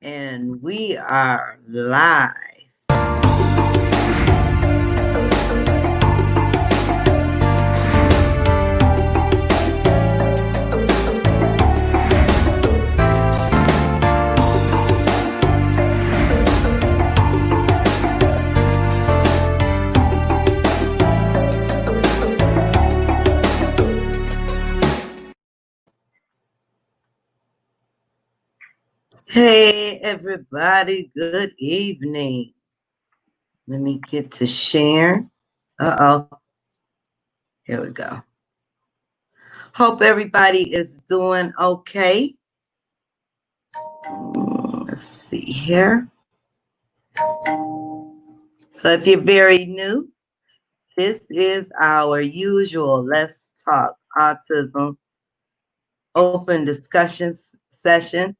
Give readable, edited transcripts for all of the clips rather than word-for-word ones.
And we are live. Hey, everybody. Good evening. Let me get to share. Uh-oh. Here we go. Hope everybody is doing okay. Let's see here. So if you're very new, this is our usual Let's Talk Autism open discussions session.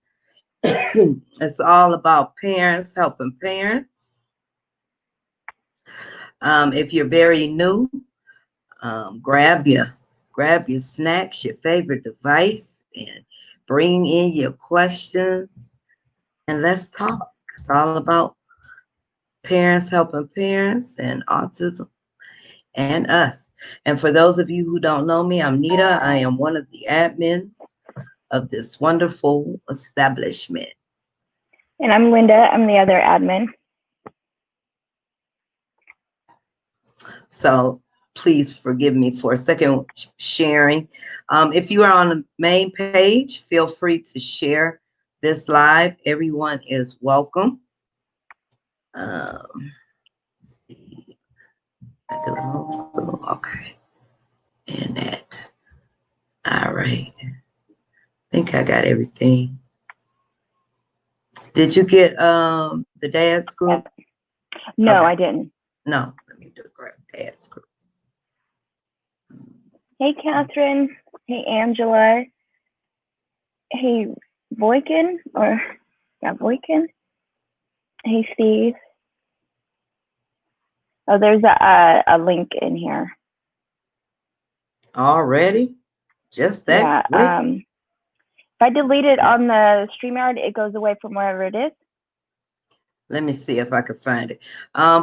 It's all about parents helping parents. If you're very new, grab your snacks, your favorite device, and bring in your questions, and let's talk. It's all about parents helping parents and autism and us. And for those of you who don't know me, I'm Nita. I am one of the admins of this wonderful establishment. And I'm Linda. I'm the other admin. So please forgive me for a second sharing. If you are on the main page, feel free to share this live. Everyone is welcome. See. Okay. And that. All right. I think I got everything. Did you get the dad's group? No, okay. I didn't. No, let me do grab dad's group. Hey, Catherine. Hey, Angela. Hey, Voikin. Voikin. Hey, Steve. Oh, there's a link in here. Already? Just that quick? If I delete it on the StreamYard, it goes away from wherever it is. Let me see if I can find it.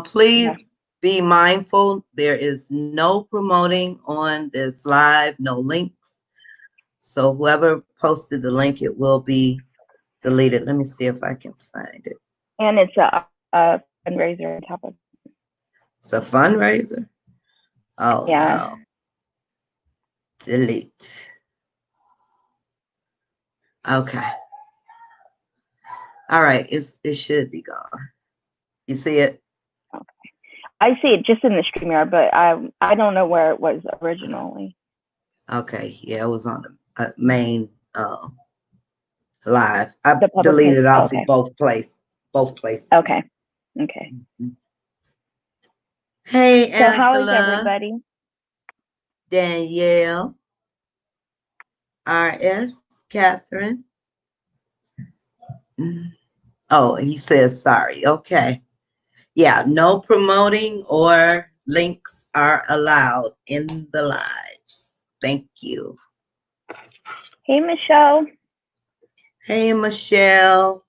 Please be mindful. There is no promoting on this live, no links. So whoever posted the link, it will be deleted. Let me see if I can find it. And it's a fundraiser on top of it. It's a fundraiser? Oh, yeah. no. Delete. Okay. All right. It should be gone. You see it? Okay. I see it just in the StreamYard, but I don't know where it was originally. Okay. Yeah, it was on the main live. I deleted it off of both places. Okay. Okay. Hey, so Angela. How is everybody? Danielle. RS. Catherine. Oh, he says sorry. Okay. Yeah, no promoting or links are allowed in the lives. Thank you. Hey, Michelle. Hey, Michelle.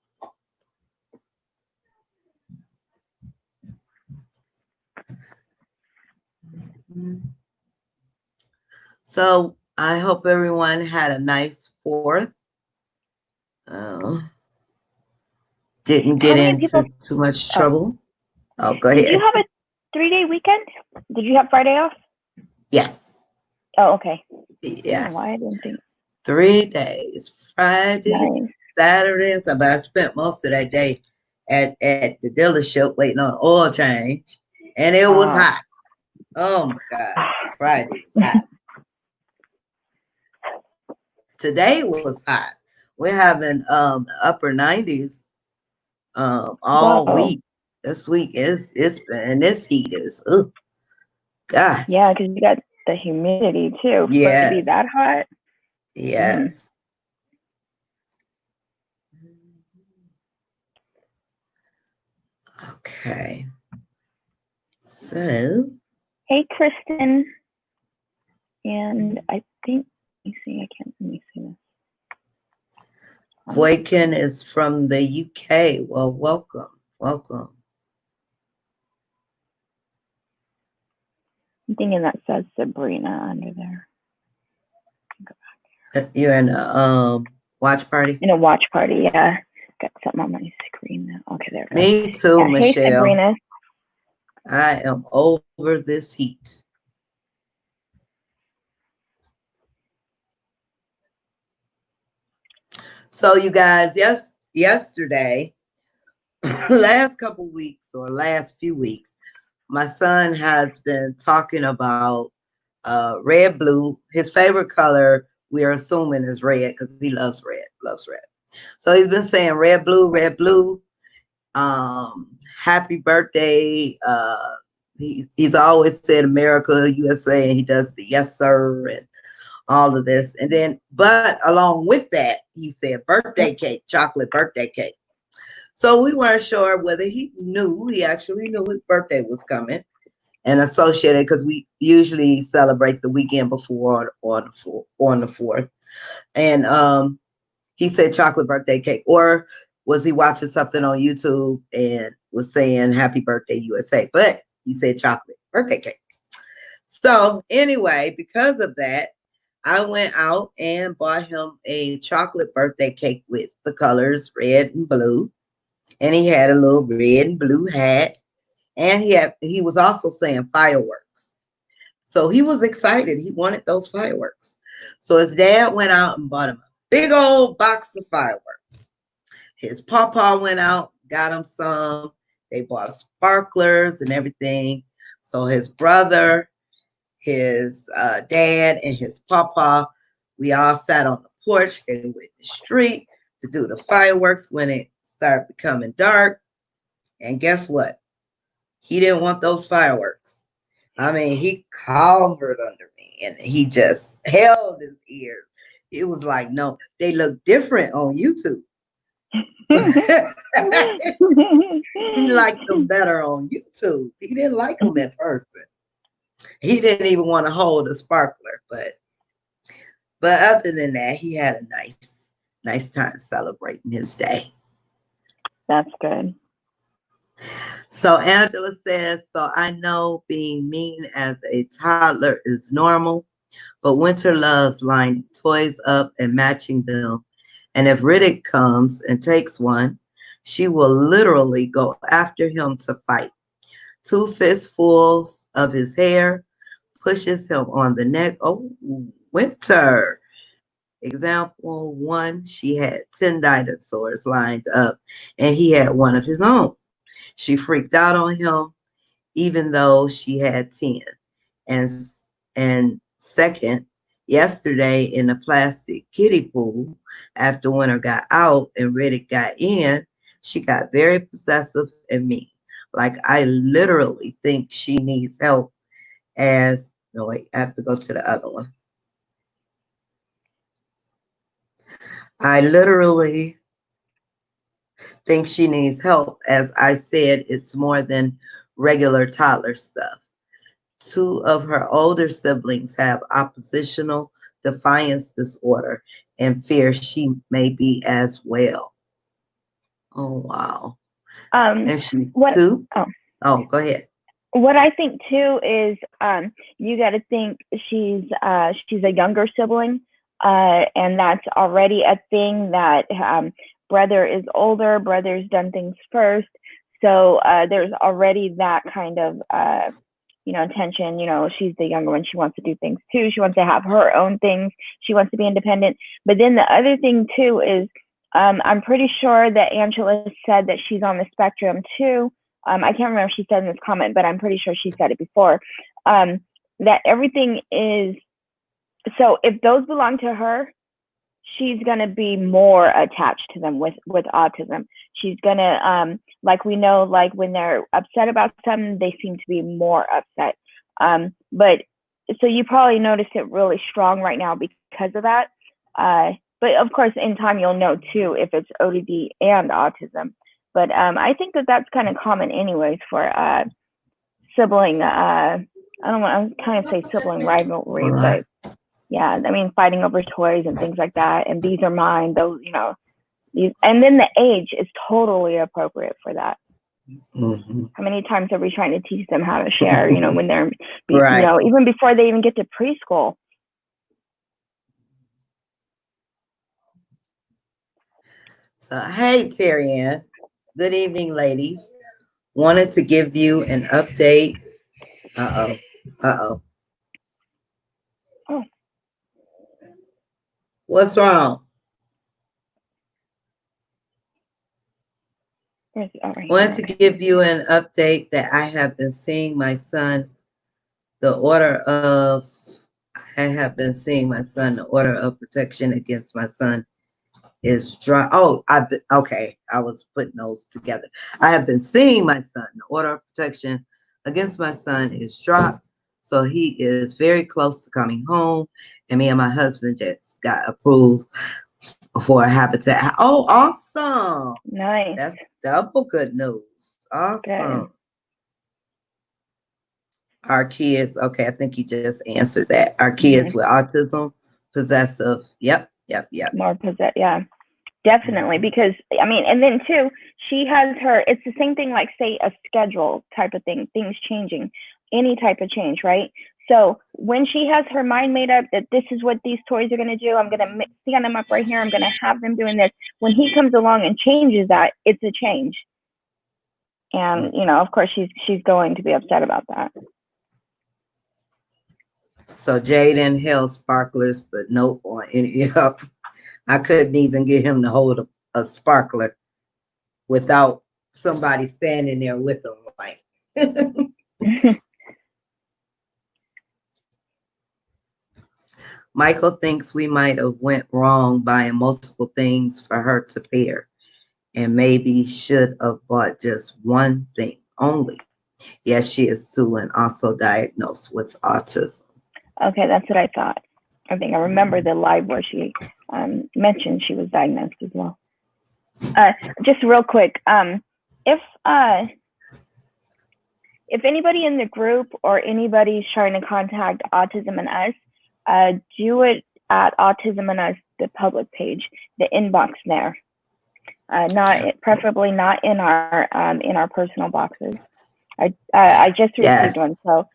So I hope everyone had a nice 4th. Didn't get into too much trouble. Oh, go ahead. Did you have a 3-day weekend? Did you have Friday off? Yes. Oh, okay. Yes. Why I didn't think. 3 days. Friday, Saturday, and Sunday. I spent most of that day at the dealership waiting on oil change, and it was hot. Oh my God! Friday was hot. Today was hot. We're having upper 90s all week. This week it's been, and this heat is gosh. Yeah, because you got the humidity too. Yes. For it to be that hot. Yes. Okay. So. Hey, Kristen. And I think, let me see this. Boykin is from the UK. Well, welcome. I'm thinking that says Sabrina under there. You're in a watch party? In a watch party, yeah. Got something on my screen now. Okay, there it goes. Me too, Yeah, Michelle. hey, Sabrina. I am over this heat. So you guys, yesterday, last couple weeks or last few weeks, my son has been talking about red, blue. His favorite color, we are assuming, is red because he loves red. So he's been saying red, blue, red, blue. Happy birthday. He's always said America, USA, and he does the yes sir and all of this. And then, but along with that, he said birthday cake, chocolate birthday cake. So we weren't sure whether he actually knew his birthday was coming and associated, because we usually celebrate the weekend before on the 4th. And he said chocolate birthday cake, or was he watching something on YouTube and was saying happy birthday USA? But he said chocolate birthday cake. So anyway, because of that, I went out and bought him a chocolate birthday cake with the colors red and blue. And he had a little red and blue hat. And he was also saying fireworks. So he was excited. He wanted those fireworks. So his dad went out and bought him a big old box of fireworks. His papa went out, got him some. They bought sparklers and everything. So his brother, his dad, and his papa, we all sat on the porch. They went in the street to do the fireworks when it started becoming dark. And guess what? He didn't want those fireworks. I mean, he cowered under me and he just held his ears. It was like, no, they look different on YouTube. He liked them better on YouTube. He didn't like them in person. He didn't even want to hold a sparkler, but other than that, he had a nice time celebrating his day. That's good. So Angela says, so I know being mean as a toddler is normal, but Winter loves lining toys up and matching them. And if Riddick comes and takes one, she will literally go after him to fight. 2 fistfuls of his hair, pushes him on the neck. Oh, Winter. Example 1, she had 10 dinosaurs lined up and he had one of his own. She freaked out on him even though she had 10. And second, yesterday in the plastic kiddie pool, after Winter got out and Riddick got in, she got very possessive and mean. Like, I literally think she needs help no, wait, I have to go to the other one. I literally think she needs help. As I said, it's more than regular toddler stuff. 2 of her older siblings have oppositional defiance disorder and fear she may be as well. Oh, wow. And she's 2? Oh, go ahead. What I think too is you got to think she's a younger sibling, and that's already a thing that brother is older, brother's done things first, so there's already that kind of tension. She's the younger one, she wants to do things too, she wants to have her own things, she wants to be independent. But then the other thing too is I'm pretty sure that Angela said that she's on the spectrum too. I can't remember if she said in this comment, but I'm pretty sure she said it before, that everything is, so if those belong to her, she's going to be more attached to them with autism. She's going to, like we know, like when they're upset about something, they seem to be more upset. But so you probably notice it really strong right now because of that. But of course, in time, you'll know too if it's ODD and autism. But I think that that's kind of common anyways for sibling, I don't want to kind of say sibling rivalry, but yeah, I mean, fighting over toys and things like that. And these are mine, those, And then the age is totally appropriate for that. Mm-hmm. How many times are we trying to teach them how to share, you know, when they're, Right. you know, even before they even get to preschool? So, hey, Terry Ann. Good evening, ladies. Wanted to give you an update. Uh-oh. Uh-oh. Oh, What's wrong? where's it? Oh, right Wanted here. to give you an update that I have been seeing my son, the order of, I have been seeing my son, the order of protection against my son is dry. Oh, okay. I was putting those together. I have been seeing my son. The order of protection against my son is dropped. So he is very close to coming home. And me and my husband just got approved for a habitat. Oh, awesome. Nice. That's double good news. Awesome. Good. Our kids, okay, I think you just answered that. Our kids with autism, possessive. Yep. More yeah. Definitely, because I mean, and then too, she has her, it's the same thing like, say, a schedule type of thing, things changing, any type of change, right? So when she has her mind made up that this is what these toys are going to do, I'm going to stand them up right here, I'm going to have them doing this. When he comes along and changes that, it's a change. And, you know, of course, she's going to be upset about that. So Jaden held sparklers, but no on any up. I couldn't even get him to hold a sparkler without somebody standing there with him. Like, Michael thinks we might have went wrong buying multiple things for her to pair, and maybe should have bought just one thing only. Yes, she is Sue and also diagnosed with autism. Okay, that's what I thought. I think I remember the live where she mentioned she was diagnosed as well. Just real quick, if anybody in the group or anybody's trying to contact Autism and Us, do it at Autism and Us, the public page, the inbox there. Preferably not in our personal boxes. I just received one, so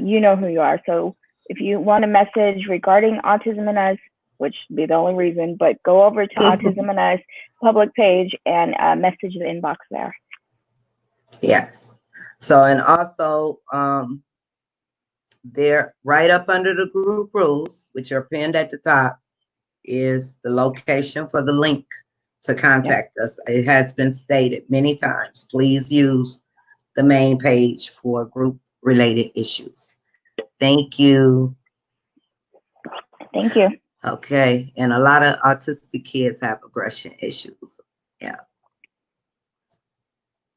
you know who you are. So if you want a message regarding Autism and Us, which would be the only reason, but go over to Autism and Us public page and message the inbox there. Yes. So, and also, there, right up under the group rules, which are pinned at the top, is the location for the link to contact us. It has been stated many times. Please use the main page for group related issues. Thank you. Thank you. Okay. And a lot of autistic kids have aggression issues. Yeah.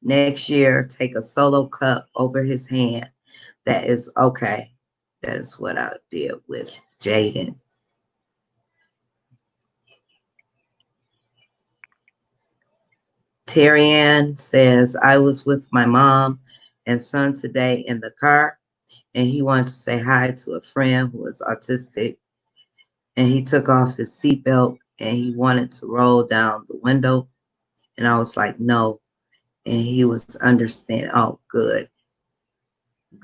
Next year, take a solo cup over his hand. That is okay. That is what I did with Jaden. Terry Ann says, I was with my mom and son today in the car, and he wanted to say hi to a friend who is autistic, and he took off his seatbelt and he wanted to roll down the window, and I was like, no, and he was understand. Oh, good.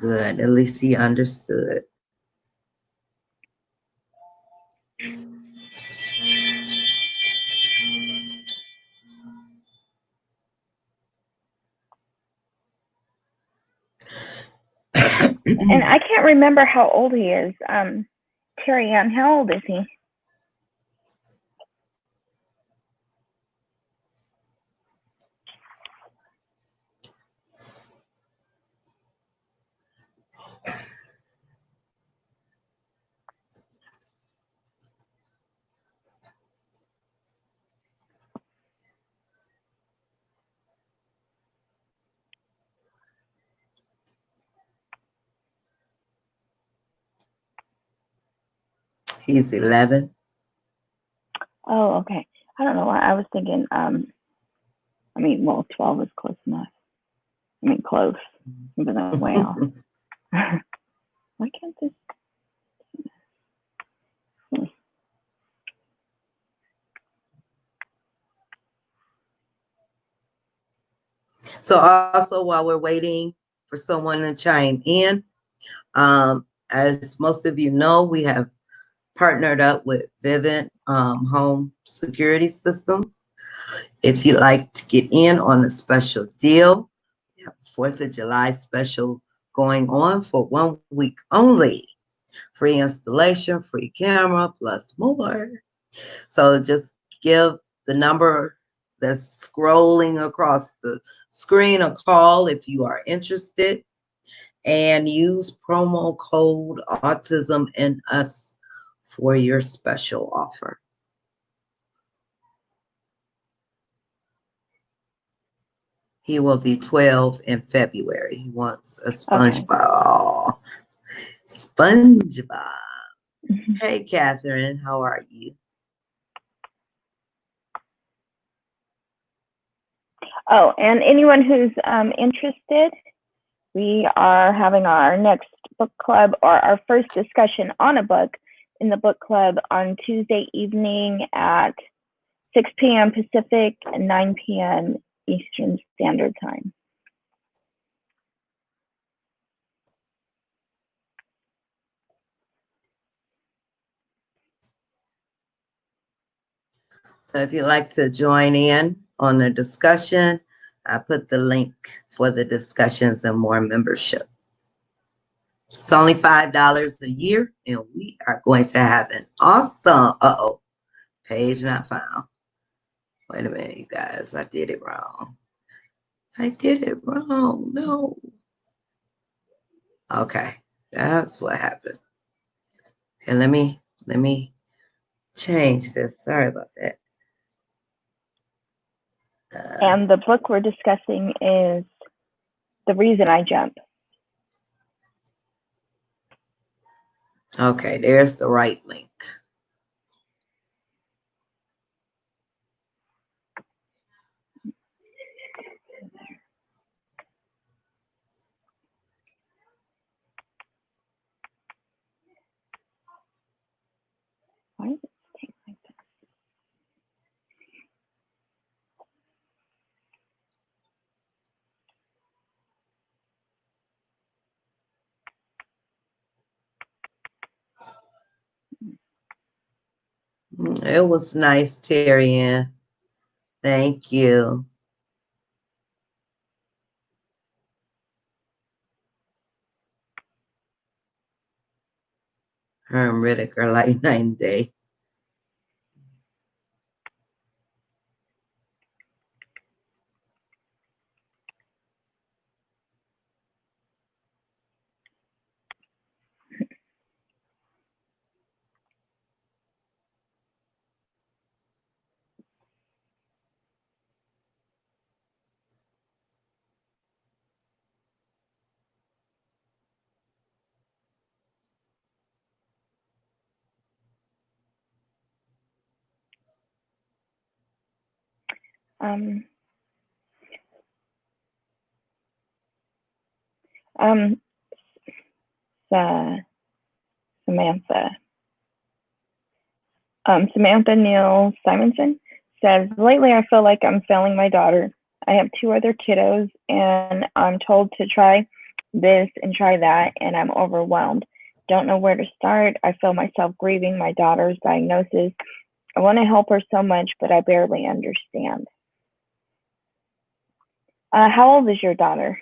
At least he understood. And I can't remember how old he is. Terry Ann, how old is he? He's 11. Oh, okay. I don't know why I was thinking. I mean, well, 12 is close enough. I mean, close, even though way off. Why can't this? So also while we're waiting for someone to chime in, as most of you know, we have partnered up with Vivint Home Security Systems. If you'd like to get in on a special deal, we have 4th of July special going on for 1 week only. Free installation, free camera, plus more. So just give the number that's scrolling across the screen a call if you are interested, and use promo code Autism and Us for your special offer. He will be 12 in February. He wants a SpongeBob. Okay. SpongeBob. Hey, Catherine, how are you? Oh, and anyone who's interested, we are having our next book club, or our first discussion on a book in the book club, on Tuesday evening at 6 p.m. Pacific and 9 p.m. Eastern Standard Time. So if you'd like to join in on the discussion, I put the link for the discussions and more membership. It's only $5 a year, and we are going to have an awesome, page not found. Wait a minute, you guys, I did it wrong. No. Okay, that's what happened. And let me change this. Sorry about that. And the book we're discussing is The Reason I Jump. Okay, there's the right link. Why does it take like that? It was nice, Terry Ann. Thank you. Herm Riddicker, like 9 day. Um, Samantha. Samantha Neal Simonson says, lately I feel like I'm failing my daughter. I have 2 other kiddos, and I'm told to try this and try that, and I'm overwhelmed. Don't know where to start. I feel myself grieving my daughter's diagnosis. I want to help her so much, but I barely understand. How old is your daughter?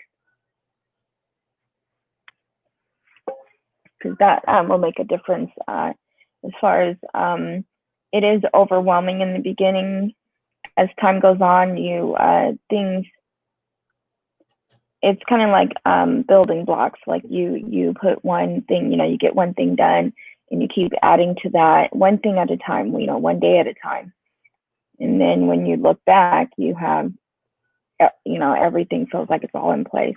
Because that will make a difference as far as it is overwhelming in the beginning. As time goes on, things, it's kind of like building blocks. Like you put one thing, you get one thing done, and you keep adding to that, one thing at a time, one day at a time. And then when you look back, you have, everything feels like it's all in place.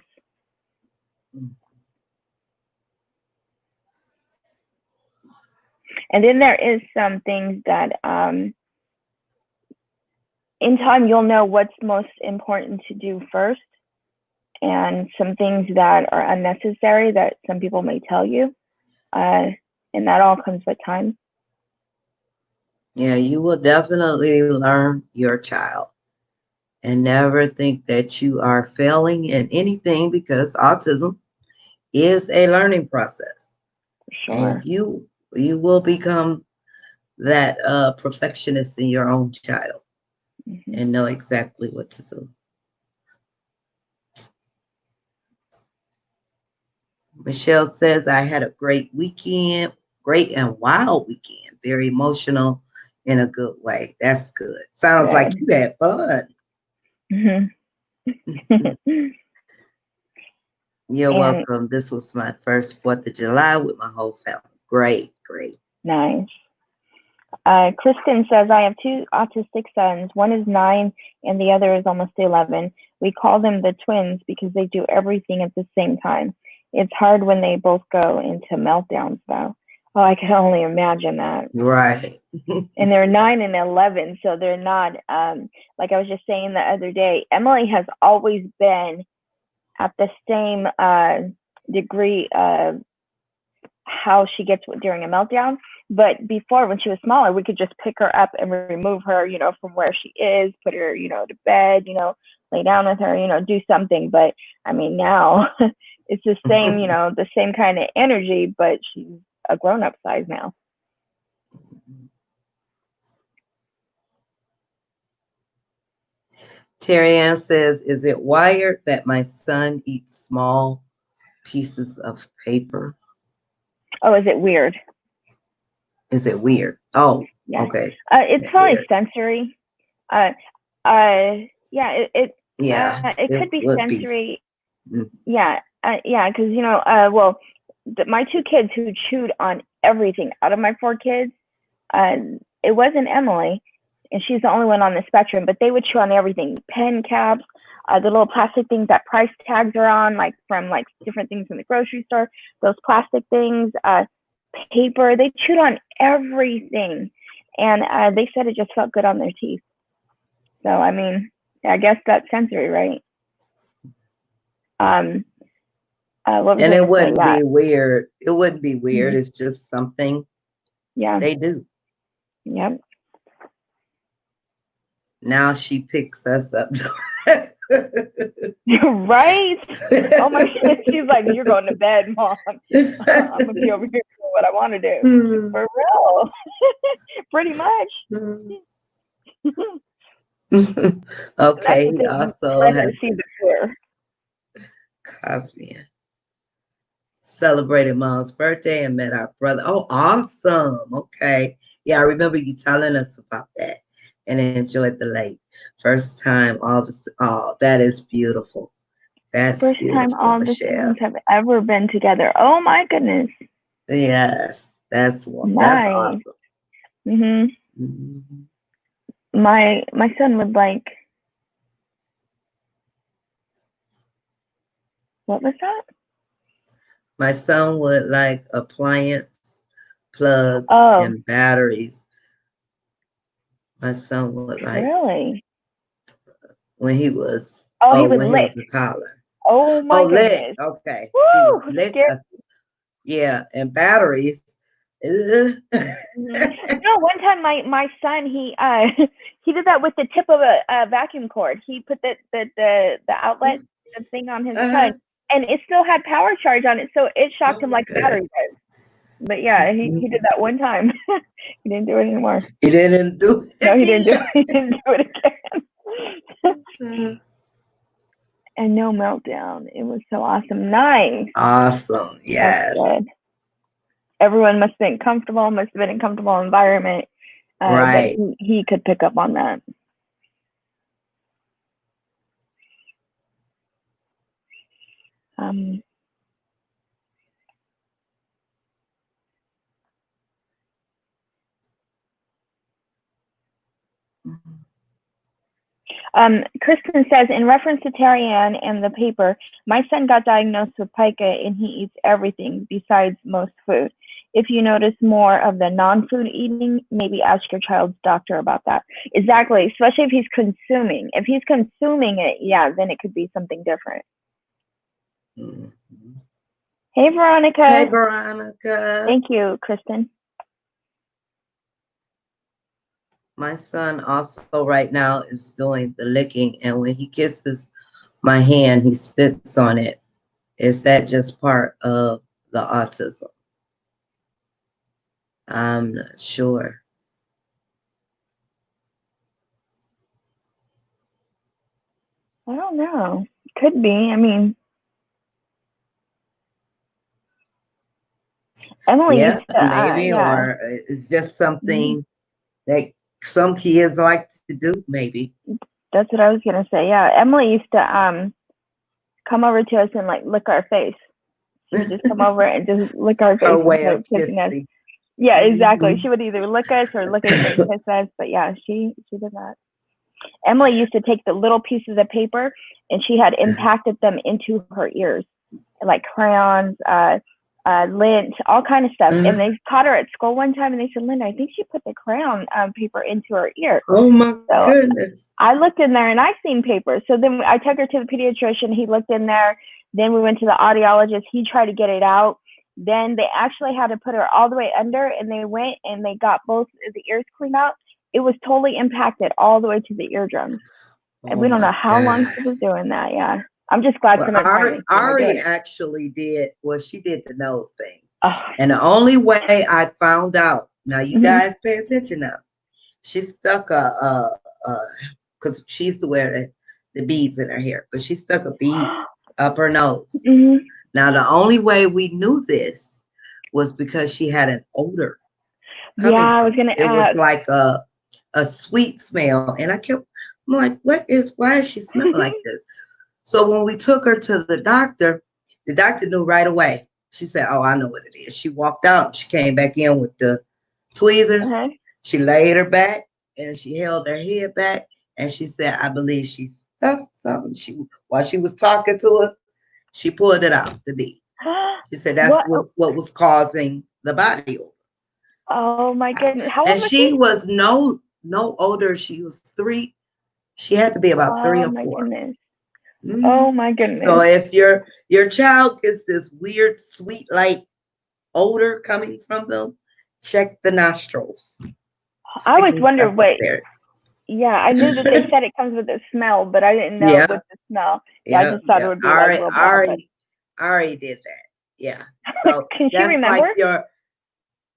And then there is some things that in time you'll know what's most important to do first, and some things that are unnecessary that some people may tell you. And that all comes with time. Yeah, you will definitely learn your child. And never think that you are failing in anything, because autism is a learning process. And Sure. you will become that perfectionist in your own child Mm-hmm. and know exactly what to do. Michelle says, I had a great weekend, great and wild weekend, very emotional in a good way. That's good. Sounds like Good. you had fun. Mm-hmm. You're And welcome. This was my first 4th of July with my whole family. Great, great. nice. Kristen says, I have two autistic sons. One is 9 and the other is almost 11. We call them the twins because they do everything at the same time. It's hard when they both go into meltdowns, though. Oh, I can only imagine that. Right. And they're 9 and 11, so they're not, like I was just saying the other day, Emily has always been at the same degree of how she gets during a meltdown. But before, when she was smaller, we could just pick her up and remove her, from where she is, put her, to bed, lay down with her, do something. But I mean, now it's the same, the same kind of energy, but she's a grown up size now. Terry Ann says, is it wired that my son eats small pieces of paper? Oh, is it weird? Is it weird? Oh, Yeah. okay. It's Yeah, probably weird. sensory. Yeah, Yeah, it it could be would be. sensory. Mm. Yeah, yeah, because well, my two kids who chewed on everything out of my four kids, uh, it wasn't Emily, and she's the only one on the spectrum, but they would chew on everything, pen caps, the little plastic things that price tags are on, like from like different things in the grocery store, those plastic things, paper. They chewed on everything, and they said it just felt good on their teeth. So I mean, I guess that's sensory, right? Um, what was And I it gonna say? wouldn't Yeah. be weird. It wouldn't be weird. Mhm. It's just something Yeah. they do. Yep. Now she picks us up. Right? Oh my goodness. She's like, you're going to bed, Mom. I'm gonna be over here doing what I want to do. For real. Pretty much. That's Okay, the he thing. You also let her has see the clear. coffee. Celebrated mom's birthday and met our brother. Oh, awesome. Okay. Yeah, I remember you telling us about that and enjoyed the lake. First time all this. Oh, that is beautiful. That's First time beautiful, all the siblings Michelle. have ever been together. Oh my goodness. Yes, that's Nice. awesome. Mhm. Mhm. My son would like, what was that? My son would like appliance plugs Oh, and batteries. My son would like really? when he was Oh, he oh would when he lick. was a toddler. Oh Oh, my lick. goodness. Okay, he would Woo! lick Scary. us. Yeah, and batteries. Ugh. Mhm. One time my son he did that with the tip of a vacuum cord. He put the outlet the thing on his tongue, Uh-huh. and it still had power charge on it, so it shocked Oh him my like a God. battery does. But yeah, he did that one time. He didn't do it anymore. He didn't do No, it again. he didn't do it again. Mhm. And no meltdown. It was so awesome. Nice. Awesome. That's Yes. good. Everyone must have been comfortable. Must have been in a comfortable environment that Right. he could pick up on that. Um, Kristen says, in reference to Terry Ann and the paper, my son got diagnosed with pica and he eats everything besides most food. If you notice more of the non-food eating, maybe ask your child's doctor about that. Exactly, especially if he's consuming. If he's consuming it, yeah, then it could be something different. Mhm. Hey, Hey, Veronica. Veronica. Thank you, Kristen. My son also right now is doing the licking, and when he kisses my hand, he spits on it. Is that just part of the autism? I'm not sure. I don't know. Could be. I mean, Emily Yeah, used to, maybe, yeah. or it's just Mhm. something that some kids like to do, maybe. That's what I was gonna say. Yeah, Emily used to come over to us and like lick our face. She would just come over and just lick our Her face way instead of of kissing us. kissing. Yeah, exactly. Mhm. She would either lick us or lick us and kiss us. But yeah, she did that. Emily used to take the little pieces of paper and she had impacted them into her ears, like crayons, lint, all kind of stuff. And they caught her at school one time and they said, Linda, I think she put the crayon paper into her ear. Oh my So goodness. I looked in there and I seen paper. So then I took her to the pediatrician. He looked in there. Then we went to the audiologist. He tried to get it out. Then they actually had to put her all the way under, and they went and they got both the ears cleaned out. It was totally impacted all the way to the eardrums. And Oh we don't know my how long God. she was doing that. Yeah. I'm just glad Well, someone's finally seeing her doing Ari it. actually did, well, she did the nose thing. Oh. And the only way I found out, now you Mm-hmm. guys pay attention now, she stuck because she used to wear the beads in her hair, but she stuck a bead up her nose. Mm-hmm. Now, the only way we knew this was because she had an odor Yeah, coming I from was it. going to It was ask. like a sweet smell. And I'm like, why is she smelling like this? So when we took her to the doctor knew right away. She said, oh, I know what it is. She walked out. She came back in with the tweezers. Uh-huh. She laid her back and she held her head back. And she said, I believe she stuffed something. While she was talking to us, she pulled it out, the bead. She said that's What? what was causing the body odor. Oh my goodness. How old And was she? she was no older. She was 3. She had to be about 3 Oh or my 4. goodness. Mhm. Oh my So goodness. if your child gets this weird sweet like odor coming from them, check the nostrils. I always Sticking stuff wondered up what, there. yeah, I knew that they said it comes with a smell, but I didn't know Yeah, what the smell. Yeah, I yeah, just thought it yeah. would be like real bad, but Ari did that. Yeah. So can she that's remember? like your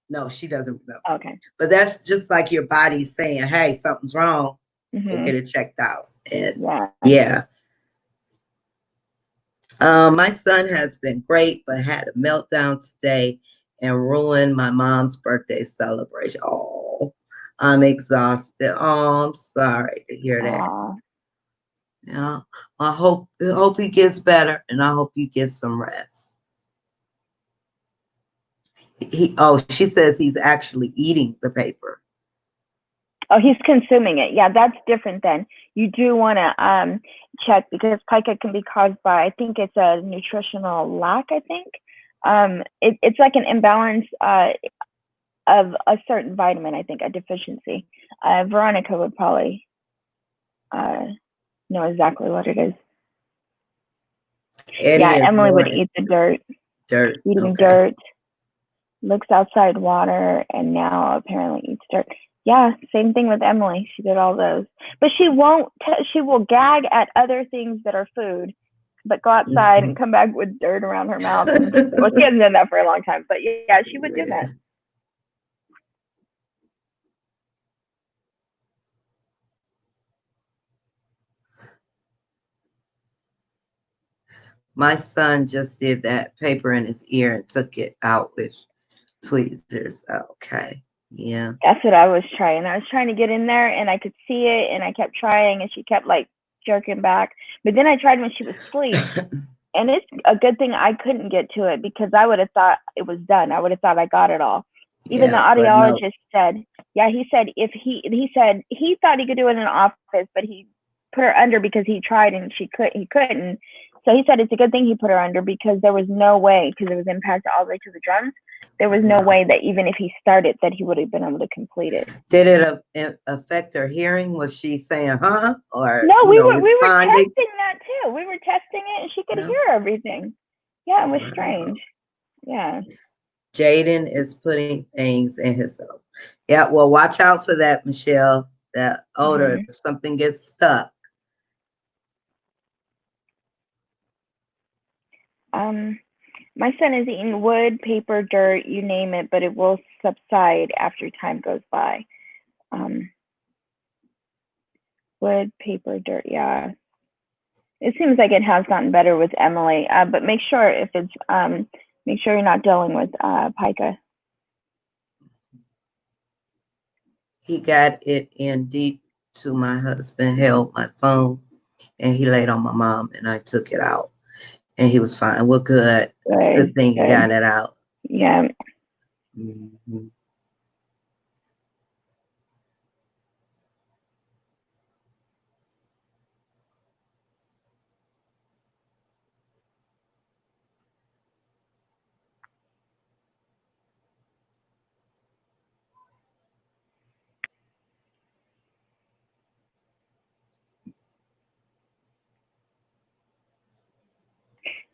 no, she doesn't know. Okay. But that's just like your body saying, hey, something's wrong. Go Mm-hmm. get it checked out. And Yeah. yeah. My son has been great, but had a meltdown today and ruined my mom's birthday celebration. Oh, I'm exhausted. Oh, I'm sorry to hear that. Oh, Yeah. I hope he gets better and I hope you get some rest. She says he's actually eating the paper. oh, he's consuming it. Yeah, that's different then. You do want to check because pica can be caused by, I think it's a nutritional lack, I think. It's like an imbalance of a certain vitamin, I think, a deficiency. Veronica would probably uh, know exactly what it is. Eddie Yeah, is Emily would more eat the into dirt, dirt. eating Okay. dirt, looks outside water, and now apparently eats dirt. Yeah, same thing with Emily. She did all those, but she won't. She will gag at other things that are food, but go outside and Mhm. come back with dirt around her mouth. And well, she hasn't done that for a long time, but yeah, she would do Yeah. that. My son just did that paper in his ear and took it out with tweezers. Okay. Yeah. That's what I was trying. I was trying to get in there, and I could see it, and I kept trying, and she kept like jerking back. But then I tried when she was asleep, and it's a good thing I couldn't get to it because I would have thought it was done. I would have thought I got it all. Even the Yeah, but no. audiologist said, yeah, he said if he said he thought he could do it in an office, but he put her under because he tried and he couldn't. So he said it's a good thing he put her under because there was no way, because it was impacted all the way to the drums. There was no Wow. way that even if he started that he would have been able to complete it. Did it affect her hearing? Was she saying, huh? Or, No, we were responding? testing that too. We were testing it and she could No. hear everything. Yeah, it was Wow. strange. Yeah. Jaden is putting things in his Yeah, well, watch out for that, Michelle. That odor, Mm-hmm. if something gets stuck. My son is eating wood, paper, dirt, you name it, but it will subside after time goes by. Um, wood, paper, dirt, yeah. It seems like it has gotten better with Emily, but make sure if it's make sure you're not dealing with pica. He got it in deep to my husband, held my phone, and he laid on my mom, and I took it out, and he was fine. We're good. It's a Good, good thing he good. got it out. Yeah. Mhm.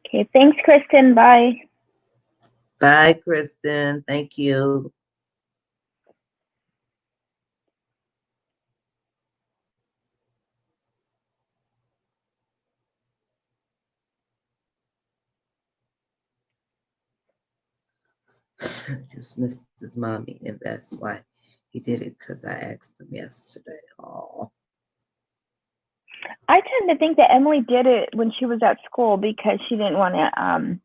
Okay. Thanks, Kristen. Bye. Bye, Kristen. Thank you. I just missed his mommy, and that's why he did it because I asked him yesterday. Oh, I tend to think that Emily did it when she was at school because she didn't want to.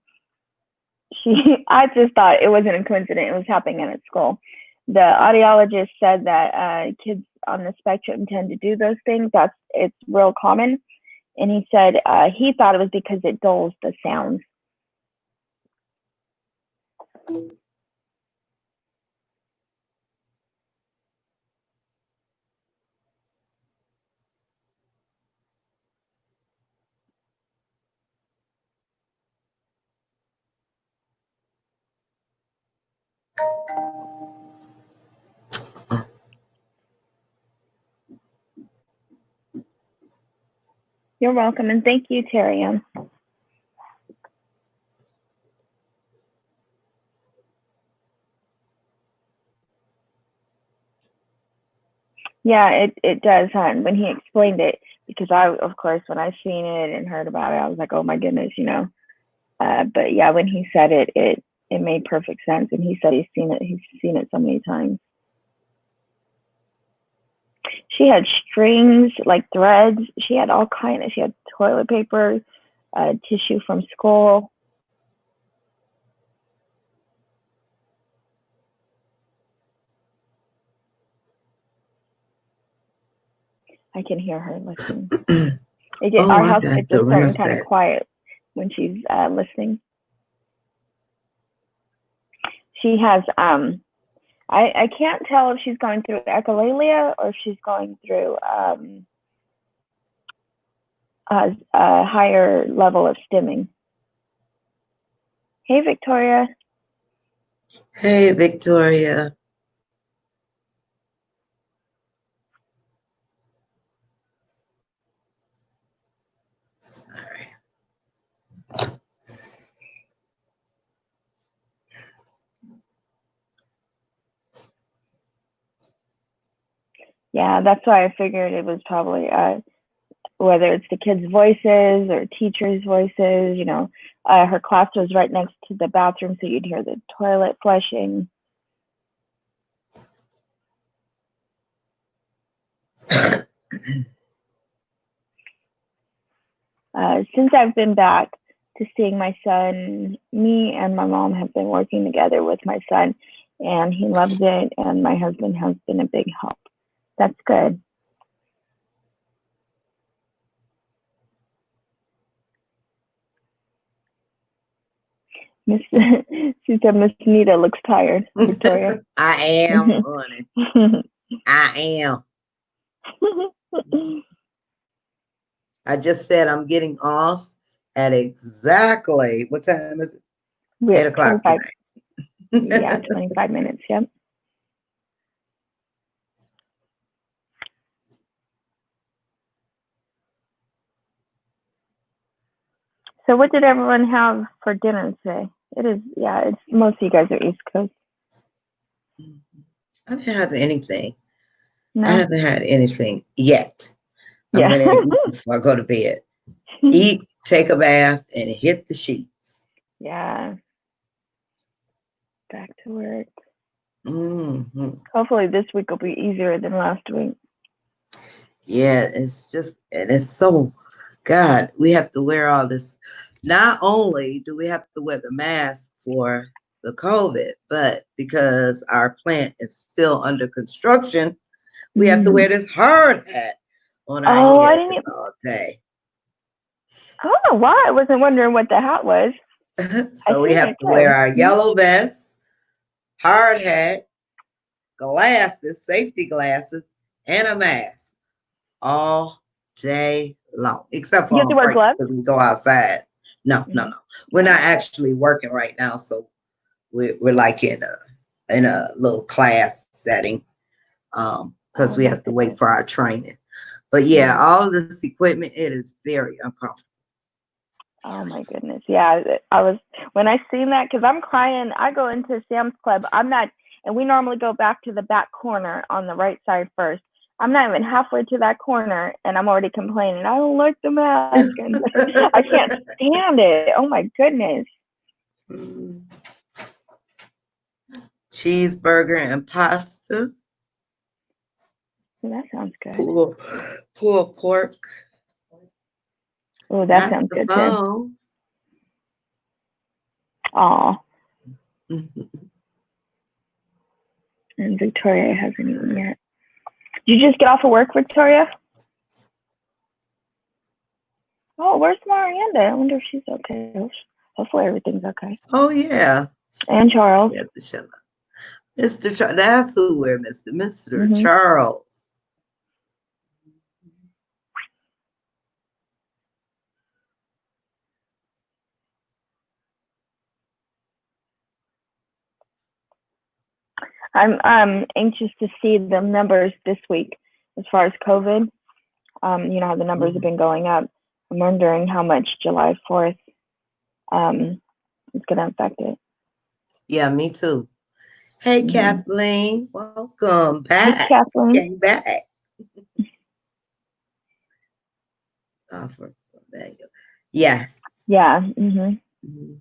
I just thought it wasn't a coincidence. It was happening at school. The audiologist said that kids on the spectrum tend to do those things. It's real common. And he said he thought it was because it dulls the sounds. You're welcome, and thank you, Terry. Yeah, it does, hon. When he explained it, because I, of course, when I seen it and heard about it, I was like, oh my goodness, you know. But yeah, when he said it, it made perfect sense, and he said he's seen it. He's seen it so many times. She had strings, like threads. She had all kind of. She had toilet paper, tissue from school. I can hear her listening. oh, Our I house got gets to a certain kind of that. quiet when she's listening. She has I can't tell if she's going through echolalia or if she's going through a higher level of stimming. Hey, Victoria. Hey, Victoria. Sorry. Yeah, that's why I figured it was probably whether it's the kids' voices or teachers' voices. You know, her class was right next to the bathroom, so you'd hear the toilet flushing. Since I've been back to seeing my son, me and my mom have been working together with my son, and he loves it, and my husband has been a big help. That's good. Miss she said Miss Nita looks tired, Victoria. I am, honey. I am. I just said I'm getting off at exactly what time is it? We have 8 o'clock 25, yeah, tonight. 25 minutes, yep. So what did everyone have for dinner today? It is, yeah, it's most of you guys are East Coast. I didn't have anything. I No. haven't had anything yet. I'm Yeah. gonna eat before I go to bed. Eat, take a bath, and hit the sheets. Yeah. Back to work. Hmm. Hopefully this week will be easier than last week. Yeah, it's just, and it's so, God, we have to wear all this. Not only do we have to wear the mask for the COVID, but because our plant is still under construction, we have to wear this hard hat on our Oh, I heads didn't. all day. I don't know why. I wasn't wondering what the hat was. I So we seen have it to wear too. our yellow vest, hard hat, glasses, safety glasses, and a mask all day long, except You for have to on wear break gloves. because we go outside. No, no, Mm-hmm. no. We're not Oh, okay. actually working right now, so we're like in a little class setting because Oh we my have to wait goodness. for our training. But yeah, Mm-hmm. all of this equipment, it is very uncomfortable. Oh my goodness. Yeah, I was when I seen that because I'm crying. I go into Sam's Club. I'm not, and we normally go back to the back corner on the right side first. I'm not even halfway to that corner, and I'm already complaining. I don't like the mask, and I can't stand it. Oh my goodness. Cheeseburger and pasta, That sounds good. pulled, pulled pork, Oh, that not sounds the good too. bone. Aw, and Victoria hasn't eaten yet. Did you just get off of work, Victoria? Oh, where's Marianda? I wonder if she's okay. Hopefully everything's okay. Oh yeah. And Charles. Yeah, the show. Mr. Charles, that's who we're Mr. Mm-hmm. Charles. I'm anxious to see the numbers this week as far as COVID. You know how the numbers have been going up. I'm wondering how much July 4th is going to affect it. Yeah, me too. Hey, Kathleen, welcome Hey, back. Kathleen. Came back. Yes. Yeah. Mm-hmm. Mhm.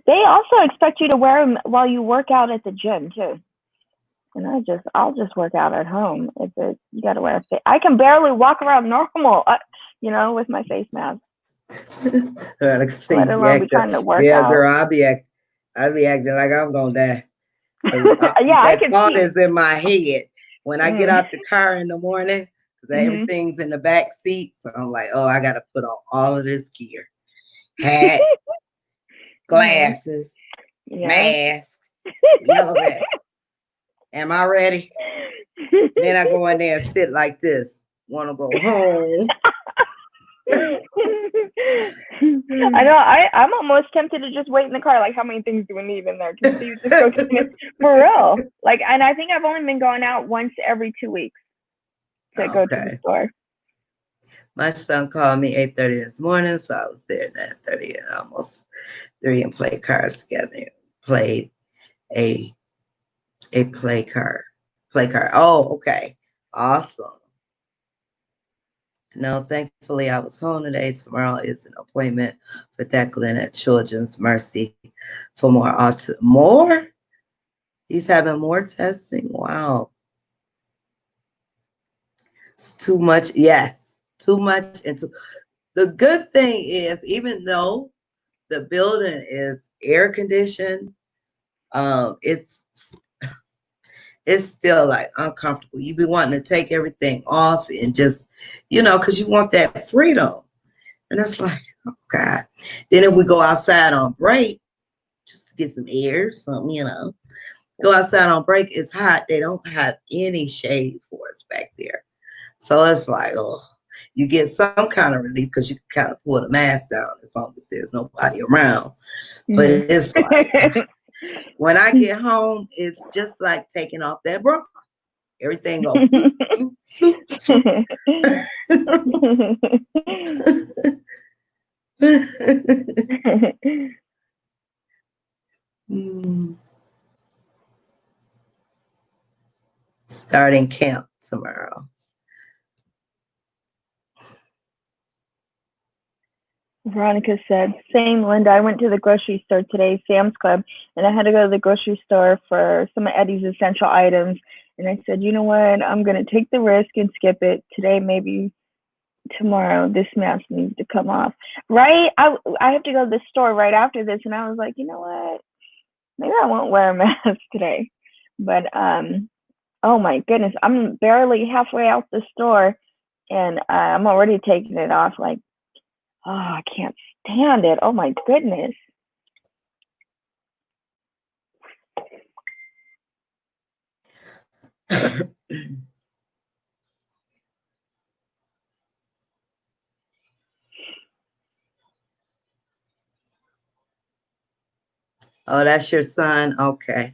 They also expect you to wear them while you work out at the gym too. And I'll just work out at home. If it, you got to wear a face. I can barely walk around normal, with my face mask. Like I say, Let you be alone be acting, trying to work yeah, out. girl, I be acting like I'm gonna die. Yeah, I That can thought see. is in my head when I get Mm. out the car in the morning because Mm-hmm. everything's in the back seat. So I'm like, oh, I got to put on all of this gear: hat, Mm-hmm. glasses, Yeah. mask, yellow vest. Am I ready? Then I go in there and sit like this. Want to go home? I know. I'm almost tempted to just wait in the car. Like, how many things do we need in there? Can you just go get it for real? Like, and I think I've only been going out once every 2 weeks to go to the Okay. store. My son called me 8:30 this morning, so I was there at 9:30 and almost 3 and played cards together. Played a play card. Play card. Oh, okay. Awesome. No, thankfully I was home today. Tomorrow is an appointment for Declan at Children's Mercy for more autism. More? He's having more testing. Wow. It's too much. Yes, too much. And the good thing is, even though the building is air conditioned, it's still like uncomfortable. You be wanting to take everything off and just, because you want that freedom. And it's like, oh God. Then if we go outside on break, just to get some air, something, go outside on break, it's hot. They don't have any shade for us back there. So it's like, oh, you get some kind of relief because you can kind of pull the mask down as long as there's nobody around. But Mm-hmm. it's like, when I get home, it's just like taking off that bra. Everything goes floop, floop, floop. Mm. starting camp tomorrow. Veronica said, same, Linda. I went to the grocery store today, Sam's Club, and I had to go to the grocery store for some of Eddie's essential items. And I said, you know what? I'm going to take the risk and skip it today, maybe tomorrow. This mask needs to come off. Right? I have to go to the store right after this. And I was like, you know what? Maybe I won't wear a mask today. But, oh my goodness, I'm barely halfway out the store and I'm already taking it off. Like, oh, I can't stand it. Oh my goodness. Oh, that's your son? Okay.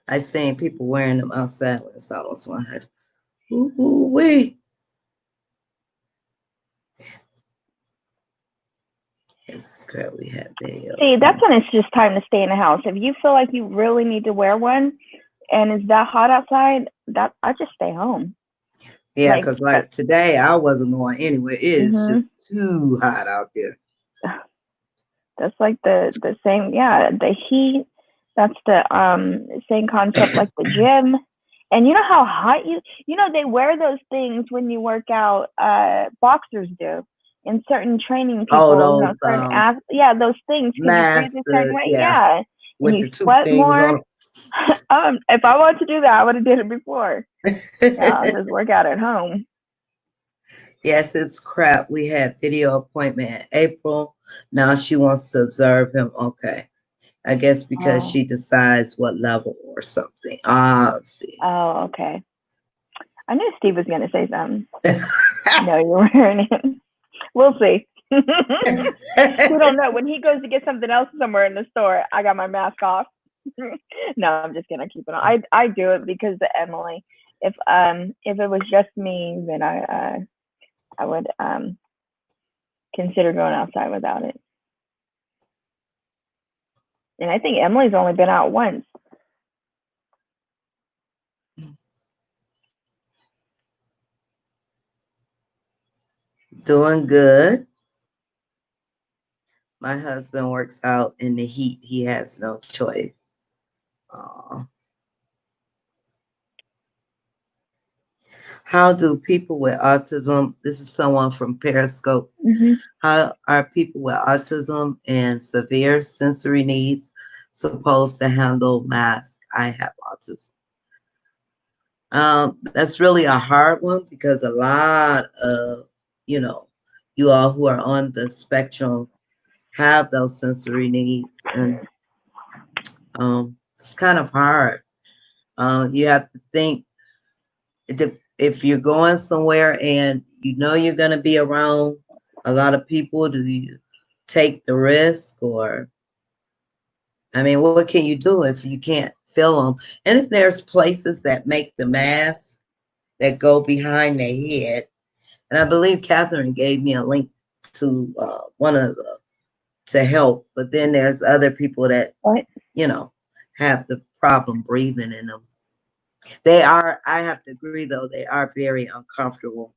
I seen people wearing them outside when it's almost 100. Ooh, wee. This is great. We have video. See, that's when it's just time to stay in the house. If you feel like you really need to wear one and it's that hot outside, that I just stay home. Yeah, because like today I wasn't going anywhere. It is just too hot out there. That's like the same, yeah, the heat. That's the same concept like the gym. And you know how hot they wear those things when you work out, boxers do. And certain training people, those those things, because you breathe a certain way, yeah. and With you the two sweat things more. on. If I wanted to do that, I would have did it before. Yeah, I'll just work out at home. Yes, it's crap. We had video appointment in April. Now she wants to observe him. Okay. I guess because she decides what level or something. See. Oh, okay. I knew Steve was going to say something. No, you're wearing it. We'll see. We don't know. When he goes to get something else somewhere in the store, I got my mask off. No, I'm just gonna keep it on. I do it because of Emily. If it was just me, then I would consider going outside without it. And I think Emily's only been out once. Doing good. My husband works out in the heat. He has no choice. How do people with autism, this is someone from Periscope, how are people with autism and severe sensory needs supposed to handle masks? I have autism. That's really a hard one because a lot of, you all who are on the spectrum have those sensory needs, and it's kind of hard. You have to think if you're going somewhere and you know you're going to be around a lot of people, do you take the risk? Or, I mean, what can you do if you can't feel them? And if there's places that make the mask that go behind their head, and I believe Catherine gave me a link to one of the to help, but then there's other people that have the problem breathing in them. They are, I have to agree though, they are very uncomfortable.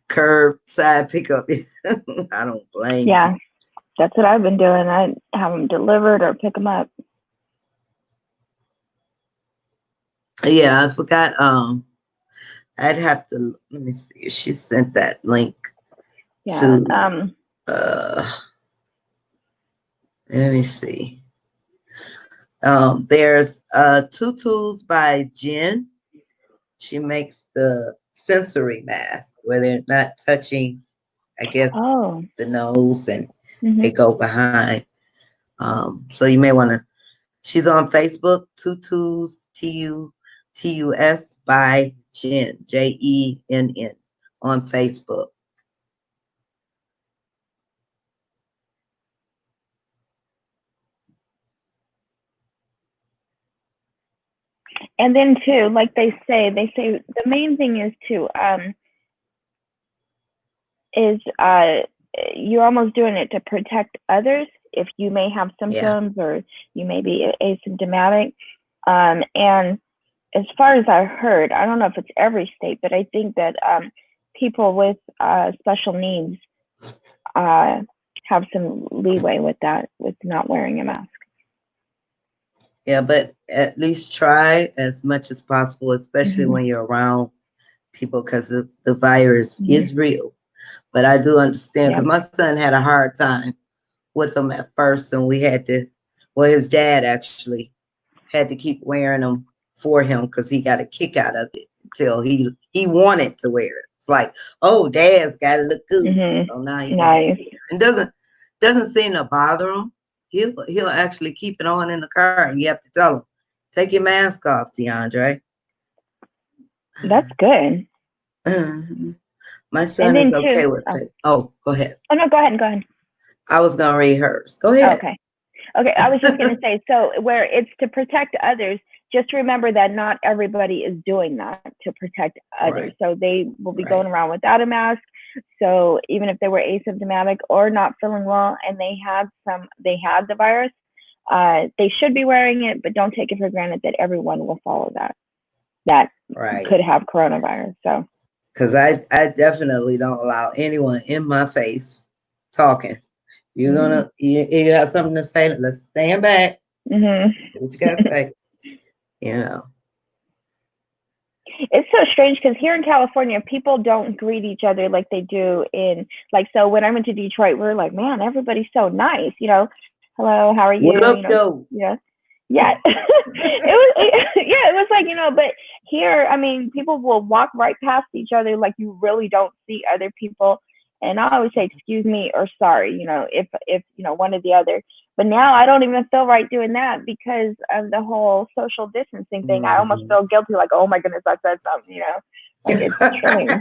Curbside pickup. I don't blame you. Yeah, that's what I've been doing. I have them delivered or pick them up. Yeah, I forgot. I'd have to, let me see if she sent that link to let me see. There's Tutus by Jen. She makes the sensory mask where they're not touching, I guess, the nose, and they go behind. So you may want to, she's on Facebook, Tutus, Tutus by Jen, Jenn, on Facebook. And then too, like they say the main thing is to you're almost doing it to protect others if you may have symptoms or you may be asymptomatic. And as far as I heard, I don't know if it's every state, but I think that people with special needs have some leeway with that, with not wearing a mask. Yeah, but at least try as much as possible, especially when you're around people, because the virus is real. But I do understand, because my son had a hard time with them at first, and we had to, well, his dad actually had to keep wearing them for him because he got a kick out of it until he wanted to wear it. It's like, oh, dad's got to look good. So now he nice. And doesn't seem to bother him. He'll actually keep it on in the car, and you have to tell him, take your mask off, DeAndre. That's good. My son is okay with it. Oh, go ahead. Oh no, go ahead. I was gonna read hers. Go ahead. Okay. I was just gonna say, so where it's to protect others, just remember that not everybody is doing that to protect others. Right. So they will be going around without a mask. So even if they were asymptomatic or not feeling well and they had the virus, they should be wearing it, but don't take it for granted that everyone will follow that could have coronavirus. So because I definitely don't allow anyone in my face talking. You're gonna you have something to say, let's stand back. What you gotta say? You know. It's so strange because here in California, people don't greet each other like they do in, like, so when I went to Detroit, we were like, man, everybody's so nice, you know, hello, how are you? What up, you know, yeah. It was like, you know, but here, I mean, people will walk right past each other like you really don't see other people. And I always say, excuse me or sorry, you know, if you know, one or the other. But now I don't even feel right doing that because of the whole social distancing thing. I almost feel guilty, like, oh my goodness, I said something, you know, like it's strange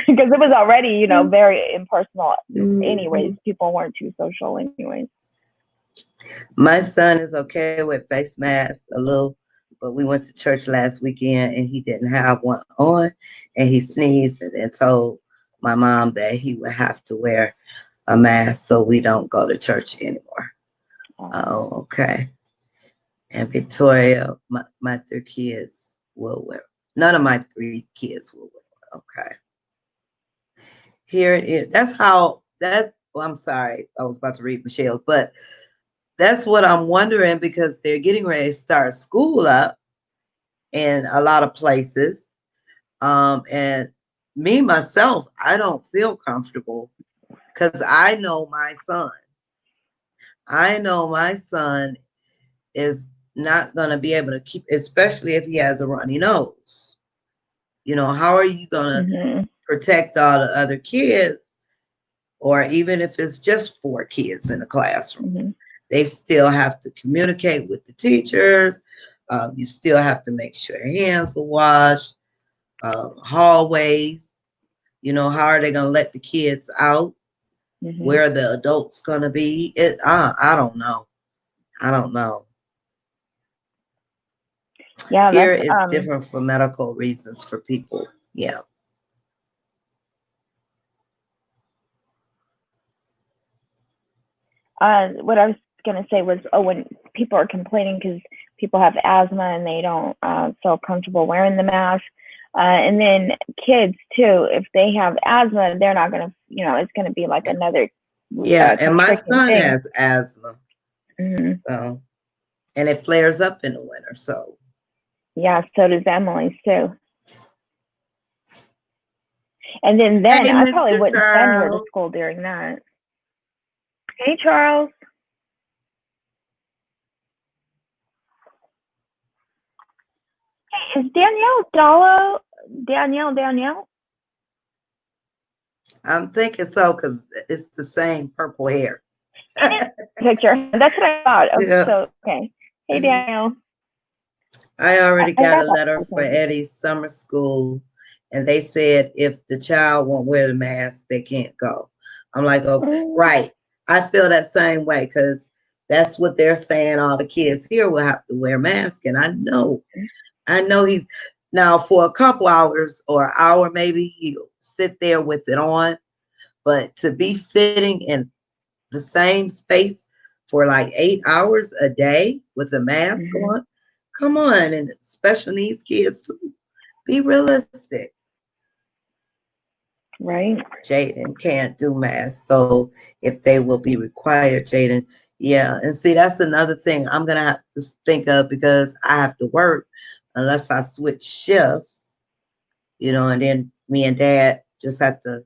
because it was already, you know, very impersonal. Anyways, people weren't too social anyways. My son is okay with face masks a little, but we went to church last weekend and he didn't have one on, and he sneezed and then told my mom that he would have to wear a mask so we don't go to church anymore. Oh, okay. And Victoria, my 3 kids will wear. None of my 3 kids will wear. Okay. Here it is. Well, I'm sorry. I was about to read Michelle, but that's what I'm wondering, because they're getting ready to start school up in a lot of places. And me, myself, I don't feel comfortable because I know my son. I know my son is not going to be able to keep, especially if he has a runny nose. You know, how are you going to protect all the other kids? Or even if it's just 4 kids in the classroom, they still have to communicate with the teachers. You still have to make sure your hands are washed. Hallways, you know, how are they going to let the kids out? Where are the adults going to be? I don't know. I don't know. Yeah, here it's different for medical reasons for people. Yeah. What I was going to say was, when people are complaining because people have asthma and they don't feel comfortable wearing the mask. And then kids too, if they have asthma, they're not going to, you know, it's going to be like another. And my son has asthma. So, and it flares up in the winter. So. Yeah, so does Emily's too. And then I probably wouldn't send her to school during that. Hey, Charles. Hey, is Danielle? I'm thinking so, because it's the same purple hair. Picture. That's what I thought. Yeah. So, okay. Hey, Danielle. I already got a letter for Eddie's summer school, and they said if the child won't wear the mask, they can't go. I'm like, okay, right. I feel that same way, because that's what they're saying. All the kids here will have to wear masks, and I know he's now for a couple hours or an hour maybe he'll sit there with it on, But to be sitting in the same space for like 8 hours a day with a mask Mm-hmm. on, come on, and special needs kids too. Be realistic. Right. Jaden can't do masks, so if they will be required, Jaden, yeah. And see, that's another thing I'm gonna have to think of because I have to work unless I switch shifts, and then me and Dad just have to.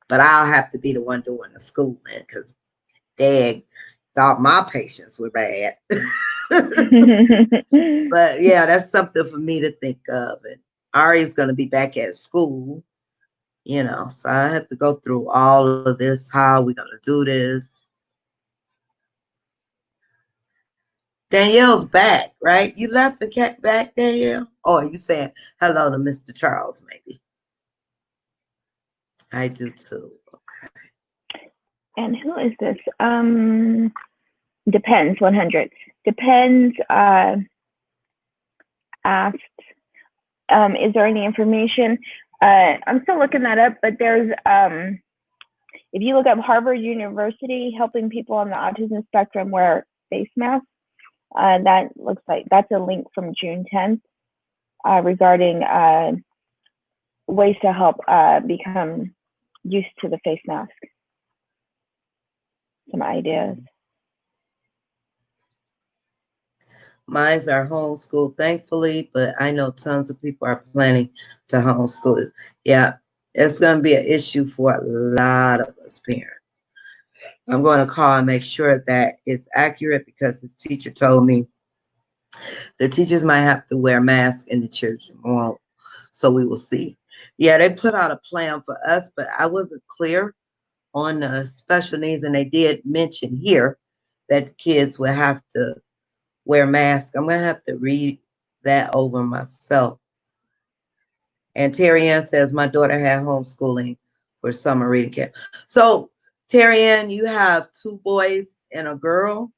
But I'll have to be the one doing the schooling because Dad thought my patients were bad. But yeah, that's something for me to think of. And Ari's gonna be back at school, so I have to go through all of this. How are we gonna do this? Danielle's back, right? You left and came back, Danielle? Or are you saying hello to Mr. Charles, maybe? I do too. Okay. And who is this? Depends. 100 depends. Asked, is there any information? I'm still looking that up, but there's if you look up Harvard University helping people on the autism spectrum wear face masks, that looks like that's a link from June 10th regarding ways to help become used to the face mask. Some ideas. Mines are homeschooled, thankfully, but I know tons of people are planning to homeschool. Yeah, it's going to be an issue for a lot of us parents. I'm going to call and make sure that it's accurate because this teacher told me the teachers might have to wear masks and the children won't. So we will see. Yeah, they put out a plan for us, but I wasn't clear on the special needs, and they did mention here that the kids will have to wear masks. I'm gonna have to read that over myself. And Terry Ann says my daughter had homeschooling for summer reading camp. So Terry Ann, you have two boys and a girl,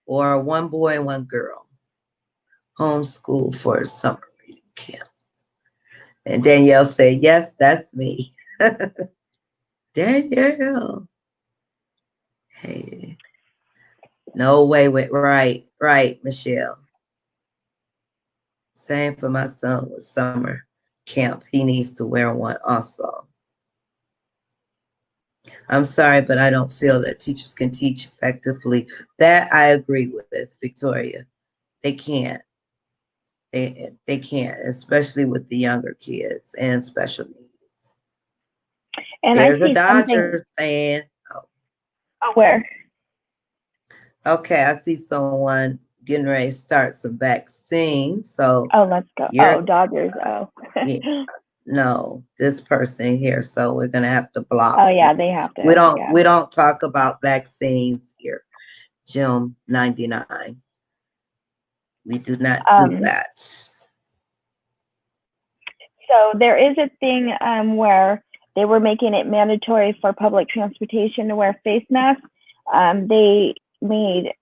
or one boy and one girl, homeschool for summer reading camp. And Danielle said, yes, that's me. Danielle. Hey. No way, wait, right, Michelle. Same for my son with summer camp. He needs to wear one also. I'm sorry, but I don't feel that teachers can teach effectively. That I agree with, Victoria. They can't. They can't, especially with the younger kids and special needs. And I There's a see something. Dodgers fan. Oh, where? Okay, I see someone getting ready to start some vaccines. So Oh, let's go. Oh, you're, Dodgers. Oh. yeah, no, this person here. So we're gonna have to block. Oh yeah, they have We to. don't Yeah. we don't talk about vaccines here. Jim 99. We do not do that. So there is a thing where they were making it mandatory for public transportation to wear face masks. They made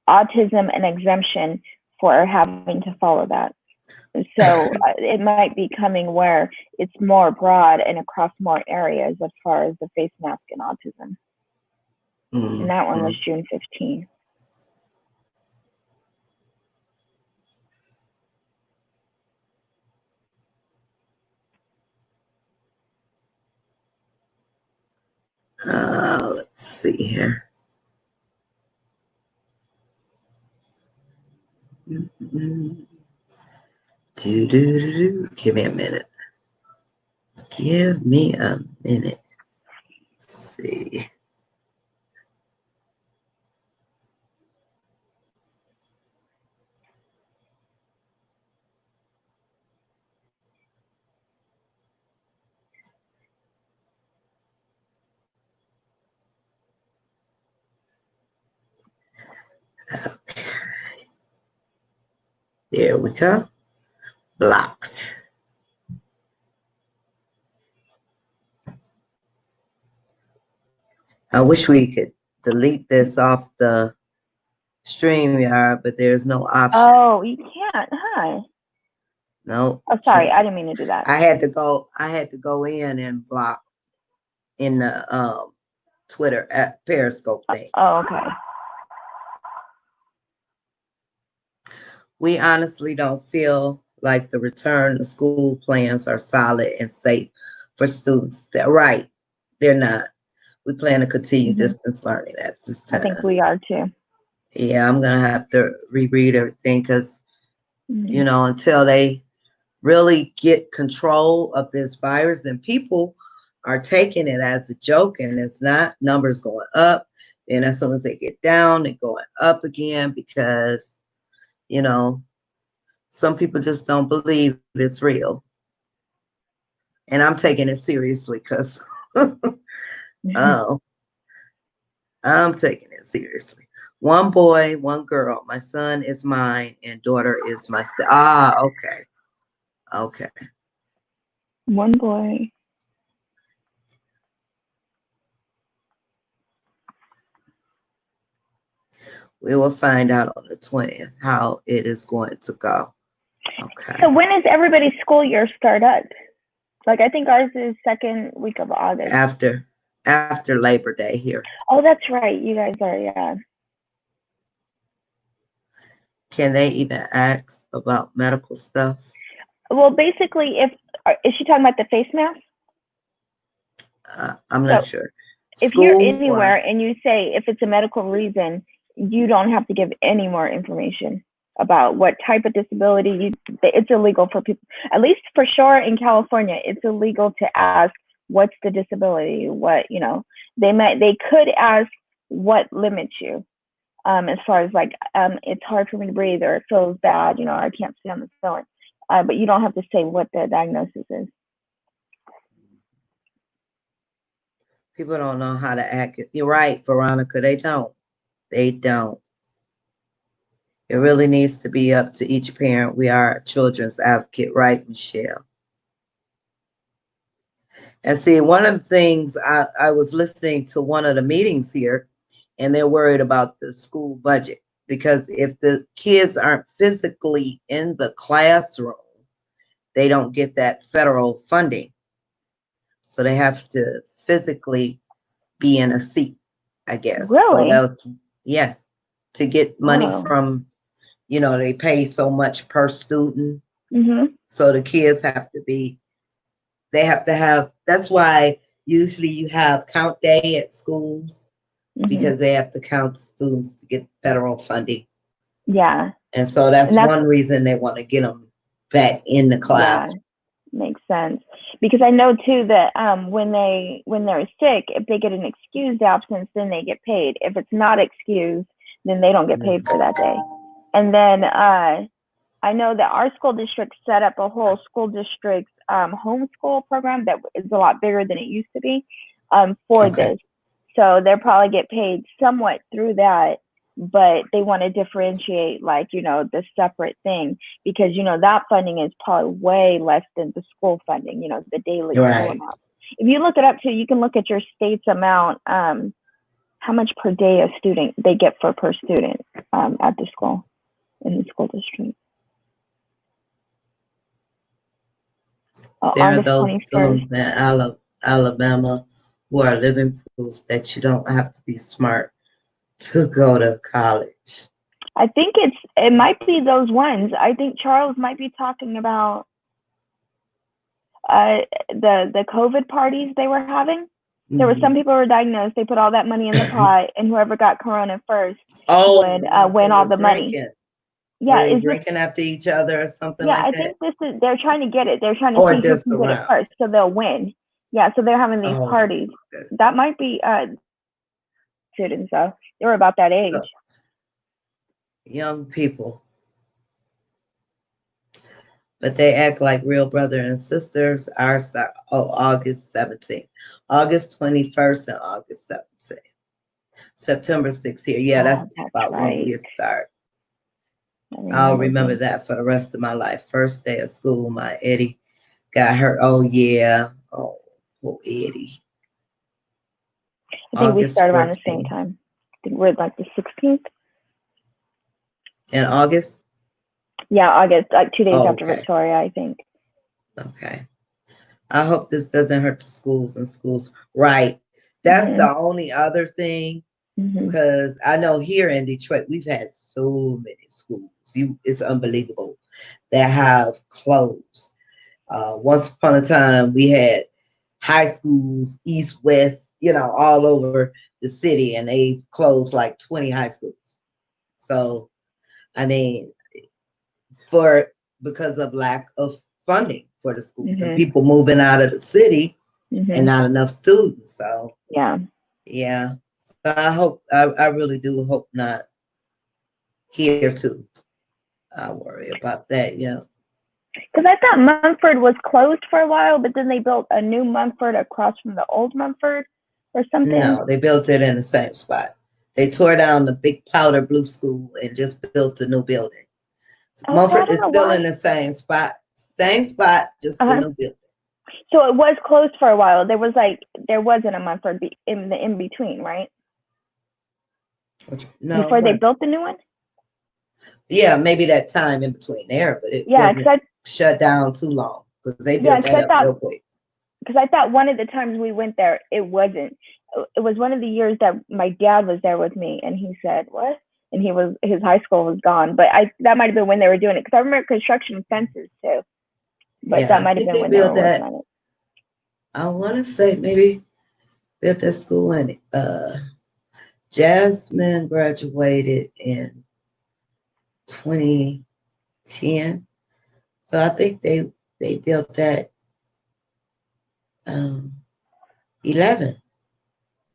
autism an exemption for having to follow that. So it might be coming where it's more broad and across more areas as far as the face mask and autism. And that one was June 15th. Let's see here. Give me a minute. Give me a minute. Let's see. Okay. There we go. Blocked. I wish we could delete this off the StreamYard, but there's no option. Oh, you can't, huh? No. Oh, sorry, I didn't mean to do that. I had to go in and block in the Twitter at Periscope thing. Oh, okay. We honestly don't feel like the return to school plans are solid and safe for students. They're right. They're not. We plan to continue distance learning at this I think time. we are too. Yeah, I'm going to have to reread everything because, Mhm. you know, until they really get control of this virus, and people are taking it as a joke, and it's not. Numbers going up. Then as soon as they get down, they're going up again because, you know, some people just don't believe it's real. And I'm taking it seriously because um, I'm taking it seriously. One boy, one girl. My son is mine, and daughter is my okay. Okay. One boy. We will find out on the 20th how it is going to go. Okay. So when does everybody's school year start up? Like I think ours is second week of August. After Labor Day here. Oh, that's right. You guys are, yeah. Can they even ask about medical stuff? Well, basically, is she talking about the face mask? I'm not sure. If you're anywhere and you say if it's a medical reason, you don't have to give any more information about what type of disability it's illegal for people, at least for sure in California, it's illegal to ask what's the disability, what, you know, they could ask what limits you, as far as like, it's hard for me to breathe, or it feels bad, you know, I can't stay on the phone, but you don't have to say what the diagnosis is. People don't know how to act. You're right, Veronica. They don't. They don't. It really needs to be up to each parent. We are a children's advocate, right, Michelle? And see, one of the things I was listening to one of the meetings here, and they're worried about the school budget because if the kids aren't physically in the classroom, they don't get that federal funding. So they have to physically be in a seat, I guess. Really? So yes, to get money Oh. from, you know, they pay so much per student. Mm-hmm. So the kids have to be, they have to have, that's why usually you have count day at schools because they have to count students to get federal funding. Yeah. And so that's one reason they want to get them back in the class. Yeah, makes sense. Because I know too that when they're sick, if they get an excused absence, then they get paid. If it's not excused, then they don't get paid for that day. And then I know that our school district set up a whole school district homeschool program that is a lot bigger than it used to be for this. So they'll probably get paid somewhat through that, but they want to differentiate, like, you know, the separate thing, because, you know, that funding is probably way less than the school funding, you know, the daily school amount. If you look it up too, you can look at your state's amount, how much per day a student they get per student at the school, in the school district. There are August those 21st. students in Alabama who are living proof that you don't have to be smart to go to college. I think it might be those ones. I think Charles might be talking about the COVID parties they were having. There were some people who were diagnosed. They put all that money in the pot, and whoever got corona first would win all the money. Yeah, were they drinking after each other or something like that? Yeah, I think they're trying to get it. They're trying to see who can get it first, so they'll win. Yeah, so they're having these parties. That might be students, though. They were about that age. So, young people. But they act like real brother and sisters. Ours start August 17th, August 21st, and August 17th. September 6th here. Yeah, that's about when we start. I'll remember that for the rest of my life. First day of school, my Eddie got hurt. Oh, yeah. Oh, poor Eddie. I think we started around the same time. I think we're like the 16th. In August? Yeah, August, like 2 days after Victoria, I think. Okay. I hope this doesn't hurt the schools and schools. Right. That's the Mhm. only other thing, Mhm. because I know here in Detroit we've had so many schools. It's unbelievable that have closed. Once upon a time, we had high schools, east, west, all over the city, and they've closed like 20 high schools. So, I mean, for because of lack of funding for the schools and Mhm. people moving out of the city and Mhm. not enough students. So, Yeah. yeah. So I really do hope not here too. I worry about that. Yeah. Because I thought Mumford was closed for a while, but then they built a new Mumford across from the old Mumford or something. No, they built it in the same spot. They tore down the big powder blue school and just built a new building. Okay, I Mumford don't is know still why. in the same spot, just the Uh-huh. new building. So it was closed for a while. There wasn't a Mumford in the in between, right? No, Before they what? built the new one. Yeah, maybe that time in between there, but it Yeah, wasn't shut down too long because they built because that I up thought real quick. because I thought one of the times we went there, it wasn't. It was one of the years that my dad was there with me, and he said, "What?" And his high school was gone, but I that might have been when they were doing it because I remember construction fences too, but Yeah, that I might have think been they when they built were working that. on it. I want to say maybe built that school in Jasmine graduated in 2010. So I think they built that um 11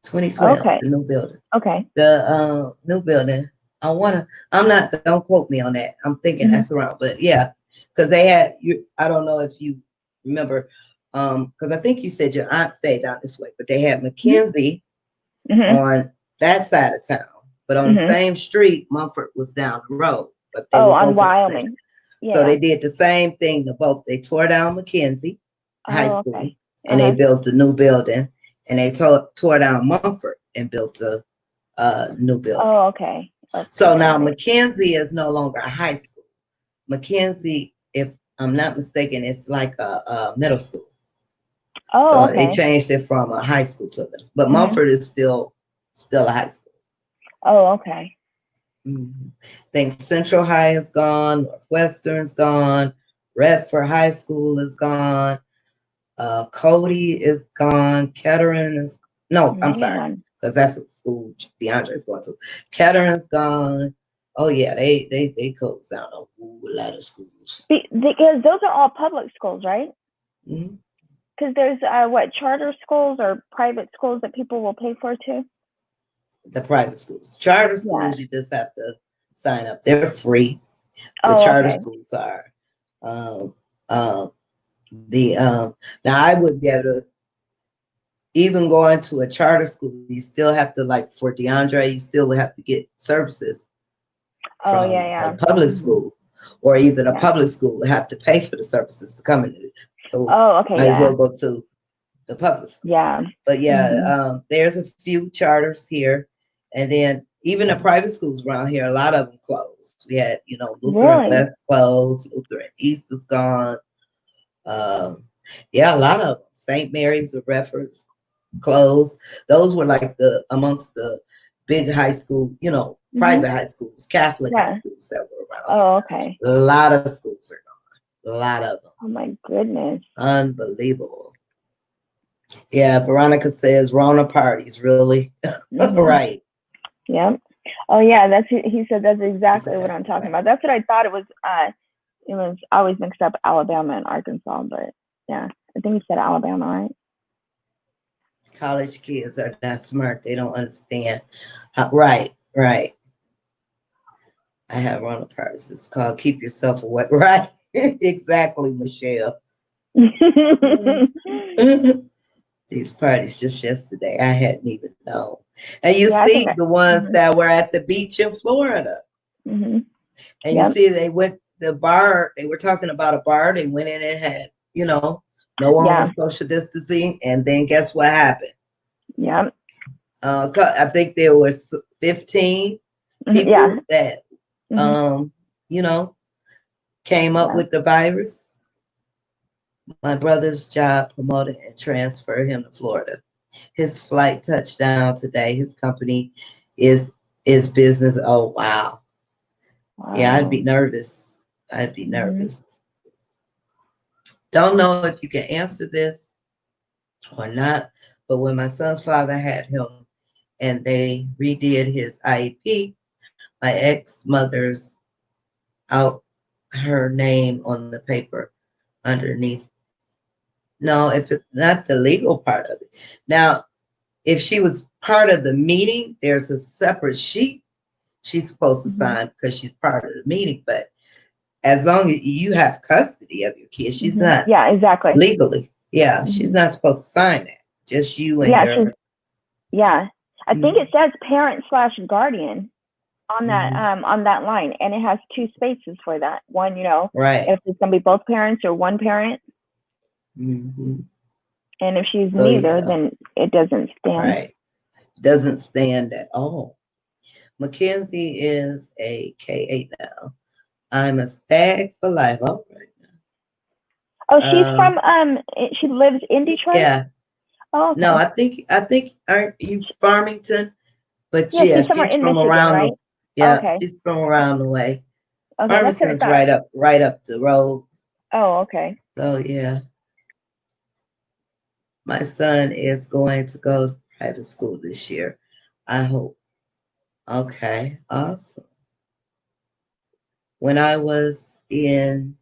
2012, Okay, the new building. okay. The new building. I'm not, don't quote me on that. I'm thinking Mm-hmm. that's around, but yeah, because they had you. I don't know if you remember, because I think you said your aunt stayed down this way, but they had Mackenzie Mm-hmm. on that side of town, but on the Mm-hmm. same street, Mumford was down the road, but they Oh, were on both in the same. Wyoming. So Yeah. they did the same thing to both. They tore down Mackenzie High Oh, School okay. and they Uh-huh. built a new building, and they tore down Mumford and built a new building. Oh, okay. So Okay, now got it. Mackenzie is no longer a high school. Mackenzie, if I'm not mistaken, it's like a middle school. Oh, So they okay. changed it from a high school to a middle. But Mm-hmm. Mumford is still a high school. Oh, okay. Mm-hmm. I think Central High is gone, Northwestern's gone, Redford High School is gone, Cody is gone, Kettering is no, I'm sorry, Man. because that's the school DeAndre is going to. Kettering's gone. Oh yeah, they closed down a whole lot of schools. Because those are all public schools, right? Mm-hmm. Because there's what charter schools or private schools that people will pay for too. The private schools, charter Yeah. schools, you just have to sign up. They're free. The Oh, charter okay. schools are. Um, um, the Now I would be able to even going to a charter school. You still have to, like for DeAndre, you still would have to get services Oh, from yeah, a yeah. public Mm-hmm. school, or either the Yeah. public school would have to pay for the services to come in. So Oh, okay. might as Yeah. well go to the public school. Yeah. But yeah, Mhm. there's a few charters here, and then even the private schools around here, a lot of them closed. We had, Lutheran Really? West closed, Lutheran East is gone. Um, yeah, a lot of them. St. Mary's of Reference closed. Those were like the amongst the big high school, Mhm. private high schools, Catholic high Yeah. schools that were around Oh, okay. here. A lot of schools are gone. A lot of them. Oh my goodness. Unbelievable. Yeah, Veronica says Rona parties, really? Mhm. Right. Yep. Oh yeah, he said that's She said exactly what that's I'm the talking way. about. That's what I thought it was. It was I always mixed up Alabama and Arkansas, but yeah, I think he said Alabama, right? College kids are not smart. They don't understand. Right, right. I have Rona parties. It's called Keep Yourself Away. Right. Exactly, Michelle. These parties just yesterday. I hadn't even known. And you Yeah, I think see I. the ones Mhm. that were at the beach in Florida. Mhm. And you Yep. see they went the bar, they were talking about a bar. They went in and had, no one Yeah. was social distancing. And then guess what happened? Yep. I think there was 15 Mhm. Yeah. people that, Mhm. um, you know, came up Yeah. with the virus. My brother's job promoted and transferred him to Florida. His flight touched down today. His company is business. Oh wow. Yeah, I'd Wow. be nervous. I'd be Mm-hmm. nervous. Don't know if you can answer this or not, but when my son's father had him and they redid his IEP, my ex-mother's out her name on the paper underneath. No, if it's not the legal part of it. Now, if she was part of the meeting, there's a separate sheet she's supposed to Mm-hmm. sign because she's part of the meeting. But as long as you have custody of your kid, she's Mm-hmm. not Yeah, exactly. legally. Yeah, she's Mm-hmm. not supposed to sign that. Just you and Yeah, your. she's yeah. I think it Mhm, says parent slash guardian mhm. on that line, and it has two spaces for that. One, Right. if it's gonna be both parents or one parent, Hmm. and if she's So neither, yeah, then it doesn't stand. right. Doesn't stand at all. Mackenzie is a K8 now. I'm a stag for life. All right. Oh, she's Um, from she lives in Detroit. yeah. Oh, No, okay. I think aren't you Farmington? But Yeah, yeah, she's somewhere she's in from Michigan, around the right? yeah, Okay. she's from around the way. Okay, that's what I Farmington's thought. right up the road. Oh, okay. So yeah, my son is going to go to private school this year. I hope. Okay, awesome. When I was in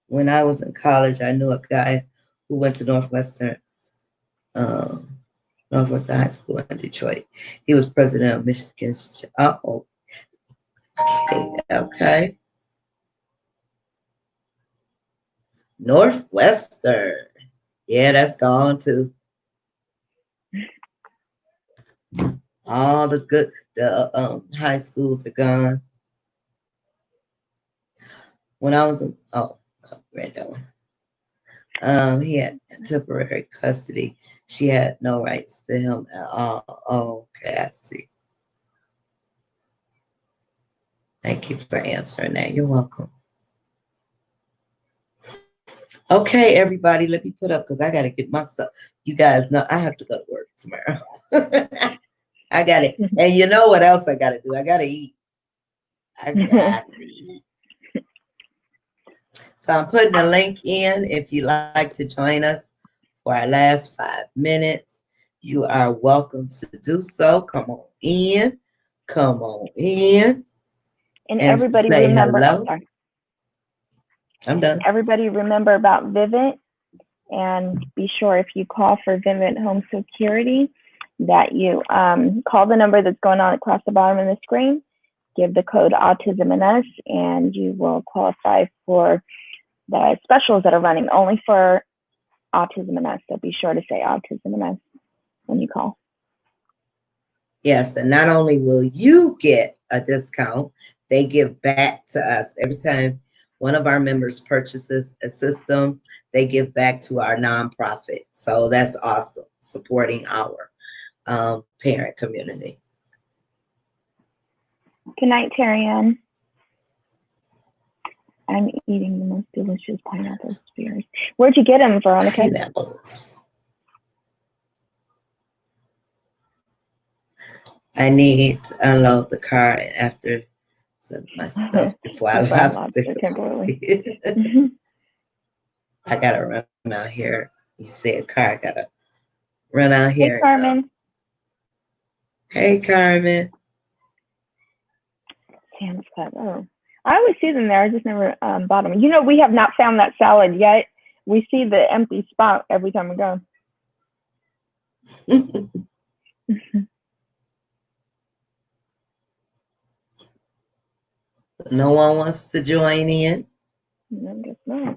when I was in college, I knew a guy who went to um, Northwestern High School in Detroit. He was president of Michigan's. Oh, okay, okay. Northwestern. Yeah, that's gone too. All the high schools are gone. When I was I read that one. He had temporary custody. She had no rights to him at all. Oh, okay, I see. Thank you for answering that. You're welcome. Okay, everybody, let me put up because I gotta get myself. You guys know I have to go to work tomorrow. I got it. And you know what else I gotta do? I gotta eat. I got to eat. So I'm putting a link in if you like to join us for our last 5 minutes. You are welcome to do so. Come on in. Come on in And and everybody say remember, oh, hello. sorry. I'm done. Everybody remember about Vivint, and be sure if you call for Vivint Home Security that you call the number that's going on across the bottom of the screen, give the code Autism and Us, and you will qualify for the specials that are running only for Autism and Us. So be sure to say Autism and Us when you call. Yes, and not only will you get a discount, they give back to us every time one of our members purchases a system. They give back to our nonprofit, so that's awesome. Supporting our parent community. Good night, Terry Ann. I'm eating the most delicious pineapple spears. Where'd you get them, Veronica? Pineapples. I need to unload the car after some of my stuff before I Before I lobster lobster temporarily. completely. I gotta run out here. You say a car, I gotta run out Hey, here. Carmen. Hey, Carmen. Sam's Club. Oh, I always see them there. I just never bought them. We have not found that salad yet. We see the empty spot every time we go. No one wants to join in. I guess not.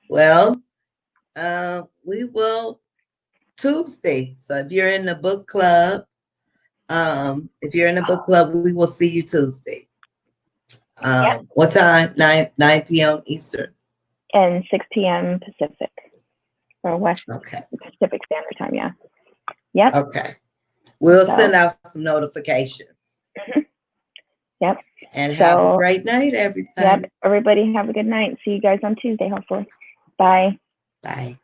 Well, we will Tuesday. So if you're in the book club, we will see you Tuesday. Yep. What time? 9 p.m. Eastern. And 6 p.m. Pacific or West Okay. Pacific Standard Time. Yeah. Yep. Okay. We'll So. send out some notifications. Yep. And have a So, great night, yep, everybody. everybody have a good night. See you guys on Tuesday, hopefully. Bye. Bye.